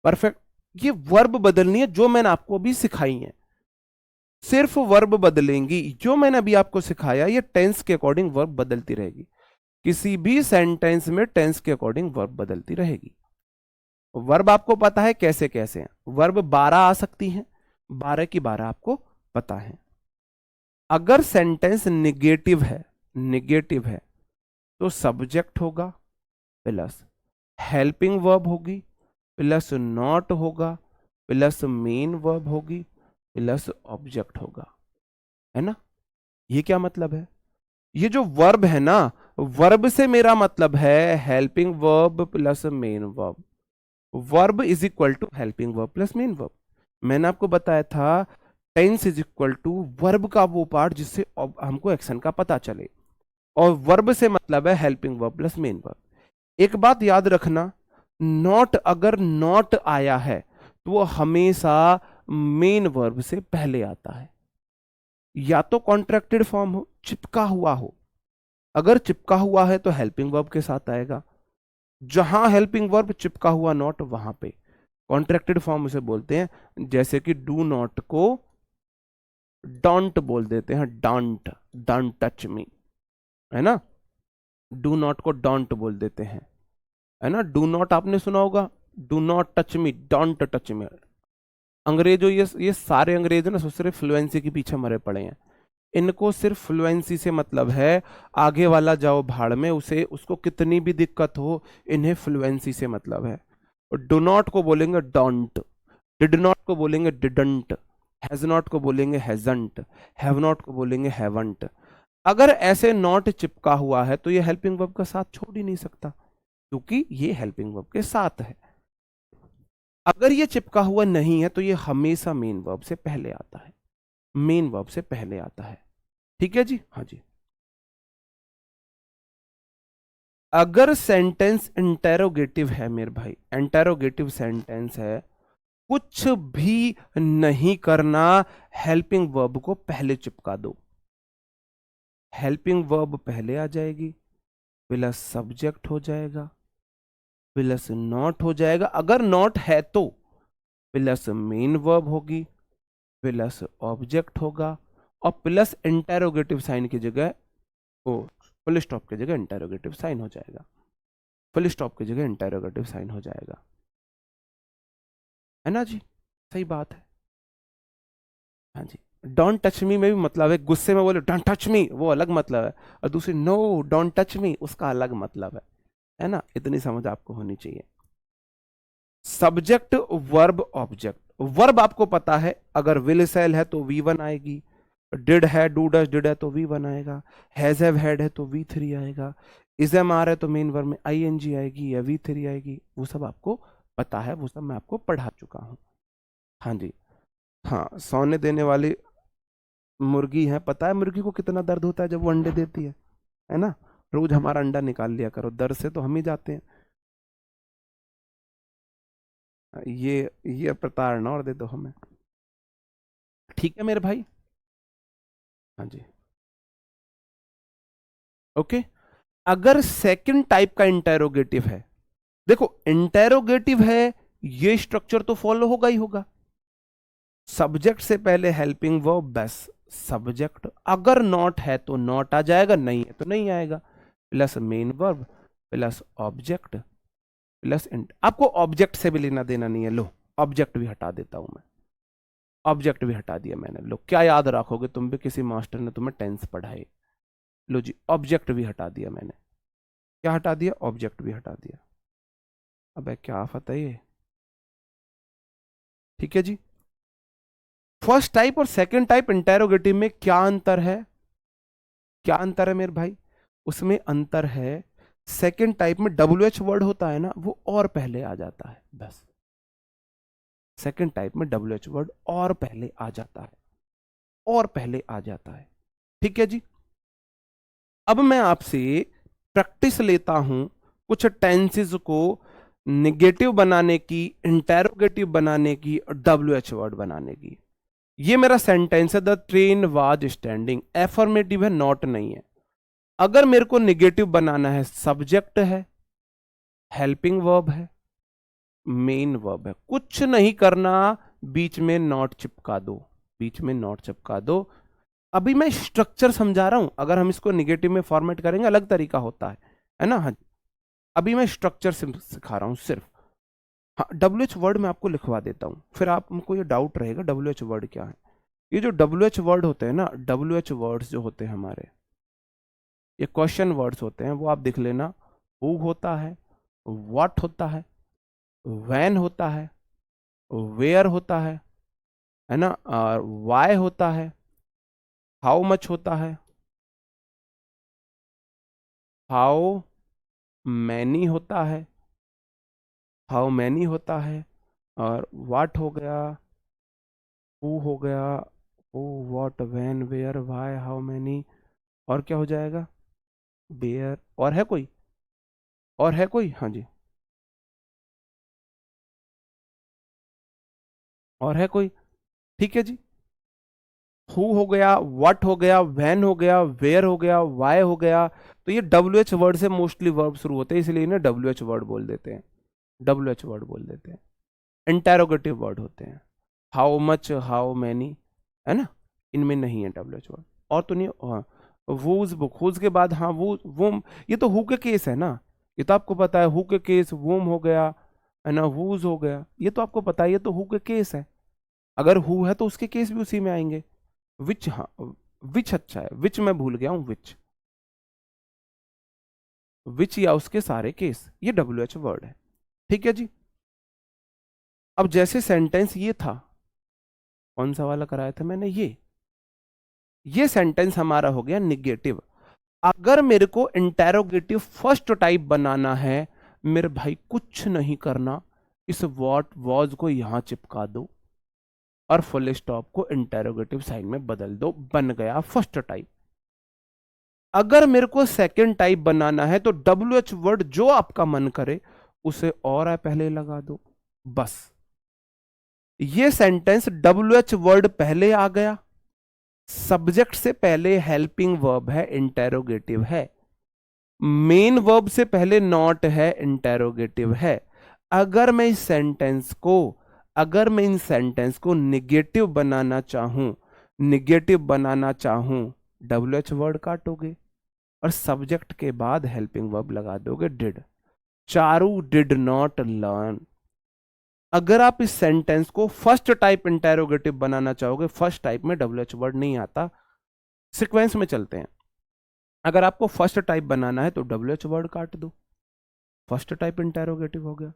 perfect. ये वर्ब बदलनी है जो मैंने आपको अभी सिखाई है, सिर्फ वर्ब बदलेंगी। जो मैंने अभी आपको सिखाया ये टेंस के अकॉर्डिंग वर्ब बदलती रहेगी। किसी भी सेंटेंस में टेंस के अकॉर्डिंग वर्ब बदलती रहेगी। वर्ब आपको पता है कैसे कैसे हैं, वर्ब 12 आ सकती हैं, 12 की 12 आपको पता है। अगर सेंटेंस निगेटिव है, निगेटिव है तो सब्जेक्ट होगा प्लस हेल्पिंग वर्ब होगी प्लस नॉट होगा प्लस मेन वर्ब होगी प्लस ऑब्जेक्ट होगा, है ना। ये क्या मतलब है, ये जो वर्ब है ना, वर्ब से मेरा मतलब है helping verb plus main verb. Verb is equal to helping verb plus main verb. मैंने आपको बताया था tense is equal to verb का वो पार्ट जिससे हमको एक्शन का पता चले, और वर्ब से मतलब है helping verb plus main verb. एक बात याद रखना, नॉट अगर नॉट आया है तो वो हमेशा मेन वर्ब से पहले आता है, या तो कॉन्ट्रैक्टेड फॉर्म हो, चिपका हुआ हो। अगर चिपका हुआ है तो हेल्पिंग वर्ब के साथ आएगा, जहां हेल्पिंग वर्ब चिपका हुआ नॉट वहां पे कॉन्ट्रैक्टेड फॉर्म उसे बोलते हैं। जैसे कि डू नॉट को डोंट बोल देते हैं, डोंट, डोंट टच मी, है ना। डू नॉट को डोंट बोल देते हैं, है ना। डू नॉट आपने सुना होगा, do not touch me, don't touch me. अंग्रेजों, ये सारे अंग्रेज ना सिर्फ फ्लुएंसी के पीछे मरे पड़े हैं। इनको सिर्फ फ्लुएंसी से मतलब है, आगे वाला जाओ भाड़ में, उसे उसको कितनी भी दिक्कत हो, इन्हें फ्लुएंसी से मतलब है। डू नॉट को बोलेंगे डोंट, डिड नॉट को बोलेंगे डिडंट, हैज नॉट को बोलेंगे हैजंट, हैव नॉट को बोलेंगे हैवंट। अगर ऐसे नॉट चिपका हुआ है तो ये हेल्पिंग वर्ब का साथ छोड़ ही नहीं सकता, क्योंकि ये हेल्पिंग वर्ब के साथ है। अगर ये चिपका हुआ नहीं है तो ये हमेशा मेन वर्ब से पहले आता है, मेन वर्ब से पहले आता है। ठीक है जी। हाँ जी। अगर सेंटेंस इंटेरोगेटिव है मेरे भाई, इंटेरोगेटिव सेंटेंस है, कुछ भी नहीं करना, हेल्पिंग वर्ब को पहले चिपका दो। हेल्पिंग वर्ब पहले आ जाएगी, प्लस सब्जेक्ट हो जाएगा, प्लस नॉट हो जाएगा, अगर नॉट है तो प्लस मेन वर्ब होगी, प्लस ऑब्जेक्ट होगा, और प्लस इंटेरोगेटिव साइन की जगह, ओ फुल स्टॉप की जगह इंटेरोगेटिव साइन हो जाएगा, फुल स्टॉप की जगह इंटेरोगेटिव साइन हो जाएगा, है ना जी? सही बात है। हाँ जी। डोंट टच मी में भी मतलब है, गुस्से में बोले डोंट टच मी, वो अलग मतलब है, और दूसरी नो डोंट टच मी, उसका अलग मतलब है ना? इतनी समझ आपको होनी चाहिए। Subject verb object. वर्ब आपको पता है, अगर विल सेल है तो V1 आएगी, डिड है डू डज डिड है तो V1 आएगा, हैज हैव हैड है तो V3 आएगा, इज एम आर है तो मेन वर्ब में ING आएगी या V3 आएगी, वो सब आपको पता है, वो सब मैं आपको पढ़ा चुका हूं। हाँ जी। हाँ, सोने देने वाली मुर्गी है, पता है मुर्गी को कितना दर्द होता है जब वो अंडे देती है ना? रोज हमारा अंडा निकाल लिया करो, दर्द से तो हम ही जाते हैं। ये प्रताड़ना और दे दो हमें। ठीक है मेरे भाई। हाँ जी। ओके। अगर सेकंड टाइप का इंटेरोगेटिव है, देखो इंटेरोगेटिव है, ये स्ट्रक्चर तो फॉलो होगा ही होगा, सब्जेक्ट से पहले हेल्पिंग वर्ब, बस सब्जेक्ट, अगर नॉट है तो नॉट आ जाएगा, नहीं है तो नहीं आएगा, plus main verb, plus object, plus int. आपको ऑब्जेक्ट से भी लेना देना नहीं है, लो ऑब्जेक्ट भी हटा देता हूं मैं, ऑब्जेक्ट भी हटा दिया मैंने। लो क्या याद रखोगे तुम भी, किसी मास्टर ने तुम्हें टेंस पढ़ाई। लो जी, ऑब्जेक्ट भी हटा दिया मैंने। क्या हटा दिया? ऑब्जेक्ट भी हटा दिया। अबे क्या आफत है ये। ठीक है जी। फर्स्ट टाइप और सेकंड टाइप इंटेरोगेटिव में क्या अंतर है? क्या अंतर है मेरे भाई? उसमें अंतर है, सेकंड टाइप में WH वर्ड होता है ना, वो और पहले आ जाता है, बस। सेकंड टाइप में WH वर्ड और पहले आ जाता है, और पहले आ जाता है। ठीक है जी। अब मैं आपसे प्रैक्टिस लेता हूं कुछ टेंसेस को निगेटिव बनाने की, इंटेरोगेटिव बनाने की और WH वर्ड बनाने की। ये मेरा सेंटेंस है, the train was standing, affirmative है, नॉट नहीं है। अगर मेरे को निगेटिव बनाना है, सब्जेक्ट है, हेल्पिंग वर्ब है, मेन वर्ब है, कुछ नहीं करना, बीच में नॉट चिपका दो, बीच में नॉट चिपका दो। अभी मैं स्ट्रक्चर समझा रहा हूं, अगर हम इसको निगेटिव में फॉर्मेट करेंगे अलग तरीका होता है ना? हाँ, अभी मैं स्ट्रक्चर सिखा रहा हूं सिर्फ। हाँ, WH वर्ड मैं आपको लिखवा देता हूं, फिर आपको ये डाउट रहेगा WH वर्ड क्या है। ये जो WH वर्ड होते हैं ना, WH वर्ड्स जो होते हैं हमारे, ये क्वेश्चन वर्ड्स होते हैं, वो आप देख लेना। हु होता है, व्हाट होता है, व्हेन होता है, वेयर होता है ना, और वाई होता है, हाउ मच होता है, हाउ मैनी होता है, हाउ मैनी होता है, और व्हाट हो गया, हु हो गया, who what when where why how many, और क्या हो जाएगा? बेयर। और है कोई? और है कोई? हाँ जी। और है कोई? ठीक है जी। हु हो गया, व्हाट हो गया, व्हेन हो गया, वेयर हो गया, वाई हो गया। तो ये WH वर्ड से मोस्टली वर्ब शुरू होते हैं, इसलिए इन्हें WH वर्ड बोल देते हैं, WH वर्ड बोल देते हैं। इंटेरोगेटिव वर्ड होते हैं, हाउ मच, हाउ मैनी, है ना? इनमें नहीं है WH वर्ड। और तो नहीं। हाँ, वूज बुक, हुज के बाद, हाँ वो ये तो हु के केस है ना, ये तो आपको पता है। हु के केस वूम हो गया, है ना, वूज हो गया, ये तो आपको पता है, ये तो हु के केस है। अगर हु है तो उसके केस भी उसी में आएंगे। विच, हाँ, विच अच्छा है, विच मैं भूल गया हूं, विच, विच या उसके सारे केस, ये WH वर्ड है। ठीक है जी। अब जैसे सेंटेंस ये था, कौन सा वाला कराया था मैंने, ये सेंटेंस हमारा हो गया निगेटिव। अगर मेरे को इंटेरोगेटिव फर्स्ट टाइप बनाना है, मेरे भाई कुछ नहीं करना, इस व्हाट वॉज को यहां चिपका दो और फुल स्टॉप को इंटेरोगेटिव साइन में बदल दो, बन गया फर्स्ट टाइप। अगर मेरे को सेकंड टाइप बनाना है तो WH वर्ड जो आपका मन करे उसे और पहले लगा दो, बस। ये सेंटेंस WH वर्ड पहले आ गया, सब्जेक्ट से पहले हेल्पिंग वर्ब है, इंटेरोगेटिव है, मेन वर्ब से पहले नॉट है, इंटेरोगेटिव है। अगर मैं इस सेंटेंस को अगर मैं इन सेंटेंस को निगेटिव बनाना चाहूं, WH वर्ड काटोगे और सब्जेक्ट के बाद हेल्पिंग वर्ब लगा दोगे, did. Charu did not learn. अगर आप इस सेंटेंस को फर्स्ट टाइप इंटेरोगेटिव बनाना चाहोगे, फर्स्ट टाइप में WH वर्ड नहीं आता। सीक्वेंस में चलते हैं। अगर आपको फर्स्ट टाइप बनाना है तो WH वर्ड काट दो, फर्स्ट टाइप इंटेरोगेटिव हो गया।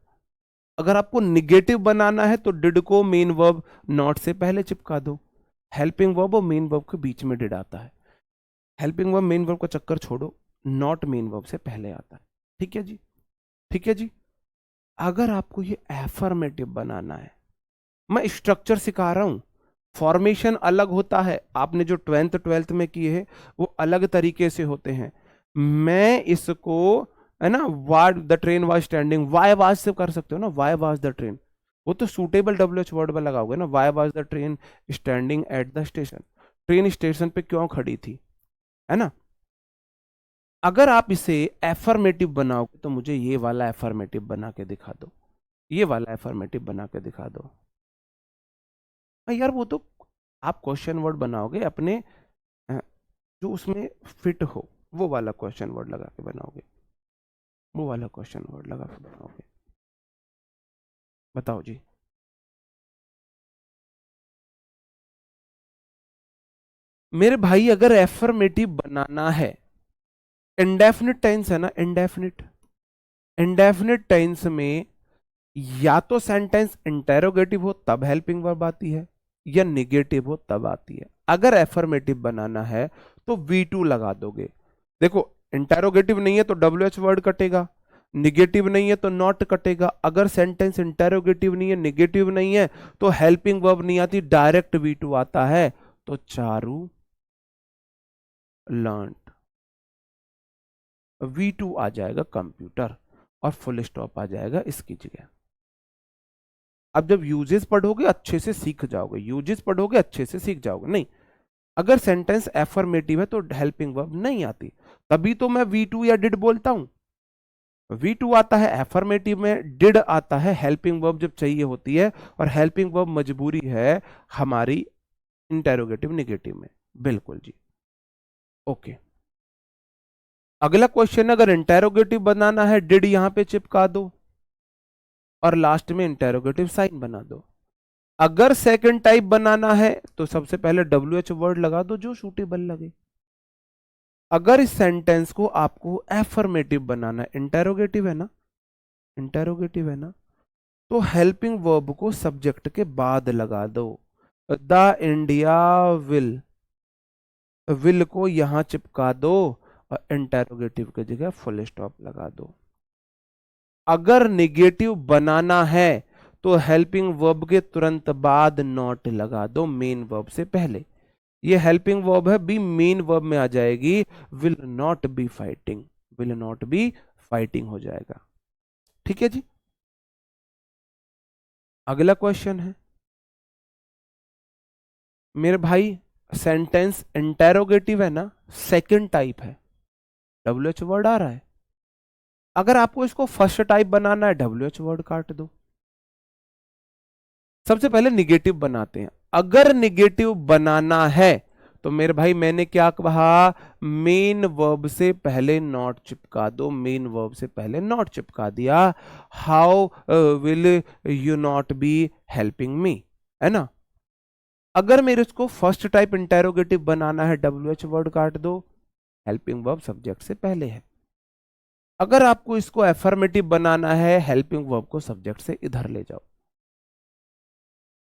अगर आपको निगेटिव बनाना है तो डिड को मेन वर्ब नॉट से पहले चिपका दो। हेल्पिंग वर्ब और मेन वर्ब के बीच में डिड आता है। हेल्पिंग वर्ब मेन वर्ब का चक्कर छोड़ो, नॉट मेन वर्ब से पहले आता है। ठीक है जी, ठीक है जी। अगर आपको ये एफर्मेटिव बनाना है, मैं स्ट्रक्चर सिखा रहा हूं, फॉर्मेशन अलग होता है, आपने जो 12th में किए हैं वो अलग तरीके से होते हैं। मैं इसको, है ना, what the train was standing, why was से कर सकते हो ना, वाई वाज द ट्रेन, वो तो सूटेबल WH वर्ड पर लगाओगे ना, why was the train standing at the station, train station पे क्यों खड़ी थी, है ना। अगर आप इसे एफर्मेटिव बनाओगे तो मुझे ये वाला एफर्मेटिव बना के दिखा दो, ये वाला एफर्मेटिव बना के दिखा दो। यार वो तो आप क्वेश्चन वर्ड बनाओगे अपने, अ, जो उसमें फिट हो, वो वाला क्वेश्चन वर्ड लगा के बनाओगे, वो वाला क्वेश्चन वर्ड लगा के बनाओगे। बताओ जी। मेरे भाई अगर एफर्मेटिव बनाना है, इंडेफिनिट टेंस है ना, इंडेफिनिट, इंडेफिनिट टेंस में या तो सेंटेंस इंटेरोगेटिव हो तब हेल्पिंग वर्ब आती है, या निगेटिव हो तब आती है। अगर एफर्मेटिव बनाना है तो V2 लगा दोगे। देखो, इंटेरोगेटिव नहीं है तो WH वर्ड कटेगा, निगेटिव नहीं है तो नॉट कटेगा। अगर सेंटेंस इंटेरोगेटिव नहीं है, निगेटिव नहीं है, तो हेल्पिंग वर्ब नहीं आती, डायरेक्ट V2 आता है। तो चारू लर्न, V2 आ जाएगा कंप्यूटर, और फुल स्टॉप आ जाएगा इसकी जगह। अब जब यूजेस पढ़ोगे अच्छे से सीख जाओगे, यूजेस पढ़ोगे अच्छे से सीख जाओगे। नहीं, अगर सेंटेंस एफर्मेटिव है तो हेल्पिंग वर्ब नहीं आती, तभी तो मैं V2 या डिड बोलता हूं। V2 आता है एफर्मेटिव में, डिड आता है हेल्पिंग वर्ब जब चाहिए होती है, और हेल्पिंग वर्ब मजबूरी है हमारी इंटेरोगेटिव निगेटिव में। बिल्कुल जी, ओके। अगला क्वेश्चन, अगर इंटेरोगेटिव बनाना है, डिड यहां पे चिपका दो और लास्ट में इंटेरोगेटिव साइन बना दो। अगर सेकंड टाइप बनाना है तो सबसे पहले WH वर्ड लगा दो जो सूटेबल लगे। अगर इस सेंटेंस को आपको एफर्मेटिव बनाना है, इंटेरोगेटिव है ना, इंटेरोगेटिव है ना, तो हेल्पिंग वर्ब को सब्जेक्ट के बाद लगा दो। द इंडिया विल को यहां चिपका दो और इंटेरोगेटिव की जगह फुल स्टॉप लगा दो। अगर निगेटिव बनाना है तो हेल्पिंग वर्ब के तुरंत बाद नॉट लगा दो, मेन वर्ब से पहले। ये हेल्पिंग वर्ब है, बी मेन वर्ब में आ जाएगी, will not be fighting, will not be fighting हो जाएगा। ठीक है जी। अगला क्वेश्चन है मेरे भाई, सेंटेंस इंटेरोगेटिव है ना, सेकंड टाइप है, WH वर्ड आ रहा है। अगर आपको इसको फर्स्ट टाइप बनाना है, WH वर्ड काट दो। सबसे पहले निगेटिव बनाते हैं। अगर निगेटिव बनाना है तो मेरे भाई मैंने क्या कहा, मेन वर्ब से पहले नॉट चिपका दो, मेन वर्ब से पहले नॉट चिपका दिया। How will you not be helping me, है ना। अगर मेरे इसको फर्स्ट टाइप इंटेरोगेटिव बनाना है, WH वर्ड काट दो, हेल्पिंग वर्ब सब्जेक्ट से पहले है। अगर आपको इसको एफर्मेटिव बनाना है, हेल्पिंग वर्ब को सब्जेक्ट से इधर ले जाओ।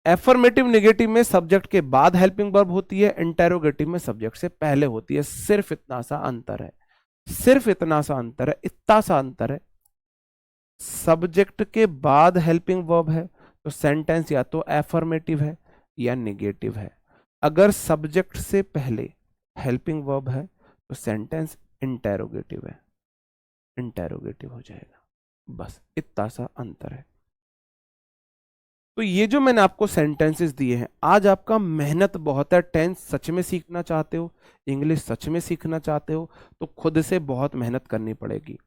एफर्मेटिव निगेटिव में सब्जेक्ट के बाद हेल्पिंग वर्ब होती है, इंटेरोगेटिव में सब्जेक्ट से पहले होती है। सिर्फ इतना सा अंतर है, सिर्फ इतना सा अंतर है, इतना सा अंतर है। सब्जेक्ट के बाद हेल्पिंग वर्ब है तो सेंटेंस या तो एफर्मेटिव है या निगेटिव है। अगर सब्जेक्ट से पहले हेल्पिंग वर्ब है तो सेंटेंस इंटेरोगेटिव है, इंटेरोगेटिव हो जाएगा। बस इतना सा अंतर है। तो ये जो मैंने आपको सेंटेंसेस दिए हैं, आज आपका मेहनत बहुत है, टेंस सच में सीखना चाहते हो, इंग्लिश सच में सीखना चाहते हो, तो खुद से बहुत मेहनत करनी पड़ेगी,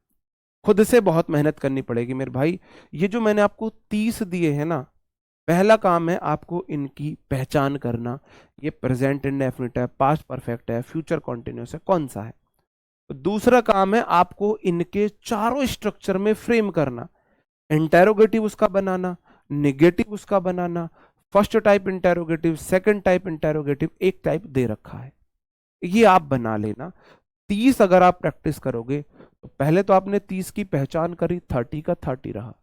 खुद से बहुत मेहनत करनी पड़ेगी मेरे भाई। ये जो मैंने आपको 30 दिए हैं ना, पहला काम है आपको इनकी पहचान करना, ये प्रेजेंट इंडेफिनिट है, पास्ट परफेक्ट है, फ्यूचर कॉन्टिन्यूस है, कौन सा है। तो दूसरा काम है आपको इनके चारों स्ट्रक्चर में फ्रेम करना, इंटेरोगेटिव उसका बनाना, निगेटिव उसका बनाना, first type interrogative, second type interrogative, एक टाइप दे रखा है, ये आप बना लेना। 30 अगर आप प्रैक्टिस करोगे तो पहले तो आपने 30 की पहचान करी, 30 का 30 रहा,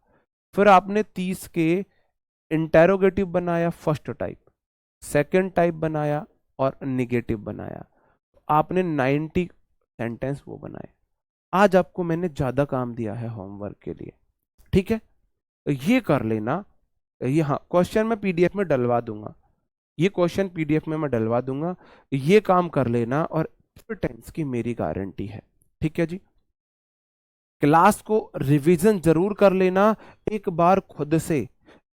फिर आपने 30 के इंटेरोगेटिव बनाया फर्स्ट टाइप, सेकंड टाइप बनाया और निगेटिव बनाया, आपने 90 सेंटेंस वो बनाए। आज आपको मैंने ज्यादा काम दिया है होमवर्क के लिए, ठीक है, तो ये कर लेना। ये हाँ, क्वेश्चन मैं पीडीएफ में डलवा दूंगा, ये क्वेश्चन पीडीएफ में मैं डलवा दूंगा, ये काम कर लेना और टेंस की मेरी गारंटी है, ठीक है जी। क्लास को रिवीजन जरूर कर लेना, एक बार खुद से,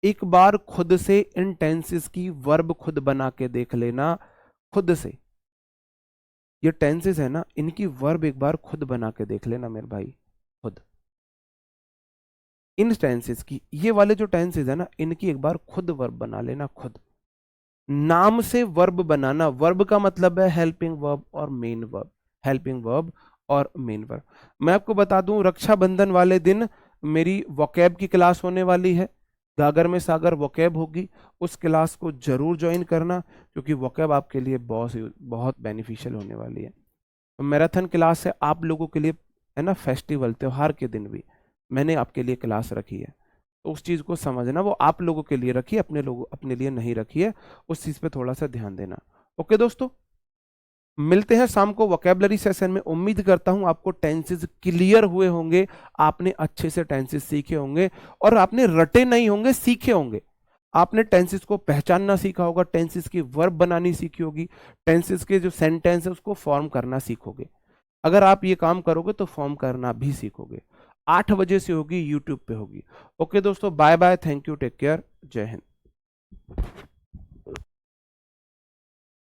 एक बार खुद से इन टेंसेस की वर्ब खुद बना के देख लेना, खुद से। ये टेंसेस है ना, इनकी वर्ब एक बार खुद बना के देख लेना मेरे भाई, खुद इन टेंसेस की, ये वाले जो टेंसेस है ना, इनकी एक बार खुद वर्ब बना लेना, खुद नाम से वर्ब बनाना। वर्ब का मतलब है हेल्पिंग वर्ब और मेन वर्ब, हेल्पिंग वर्ब और मेन वर्ब। मैं आपको बता दूं, रक्षाबंधन वाले दिन मेरी वोकैब की क्लास होने वाली है, गागर में सागर वोकैब होगी, उस क्लास को जरूर ज्वाइन करना, क्योंकि वोकैब आपके लिए बहुत बहुत बेनिफिशियल होने वाली है। तो मैराथन क्लास है आप लोगों के लिए, है ना, फेस्टिवल त्योहार के दिन भी मैंने आपके लिए क्लास रखी है, तो उस चीज को समझना, वो आप लोगों के लिए रखी है, अपने लोगों अपने लिए नहीं रखी है, उस चीज पे थोड़ा सा ध्यान देना। ओके दोस्तों, मिलते हैं शाम को वोकैबुलरी सेशन में। उम्मीद करता हूं आपको टेंसेस क्लियर हुए होंगे, आपने अच्छे से टेंसेस सीखे होंगे, और आपने रटे नहीं होंगे, सीखे होंगे। आपने टेंसेस को पहचानना सीखा होगा, टेंसेस की वर्ब बनानी सीखी होगी, टेंसेस के जो सेंटेंस है उसको फॉर्म करना सीखोगे। अगर आप ये काम करोगे तो फॉर्म करना भी सीखोगे। 8 बजे से होगी, यूट्यूब पे होगी। ओके दोस्तों, bye bye, thank you, take care, जय हिंद।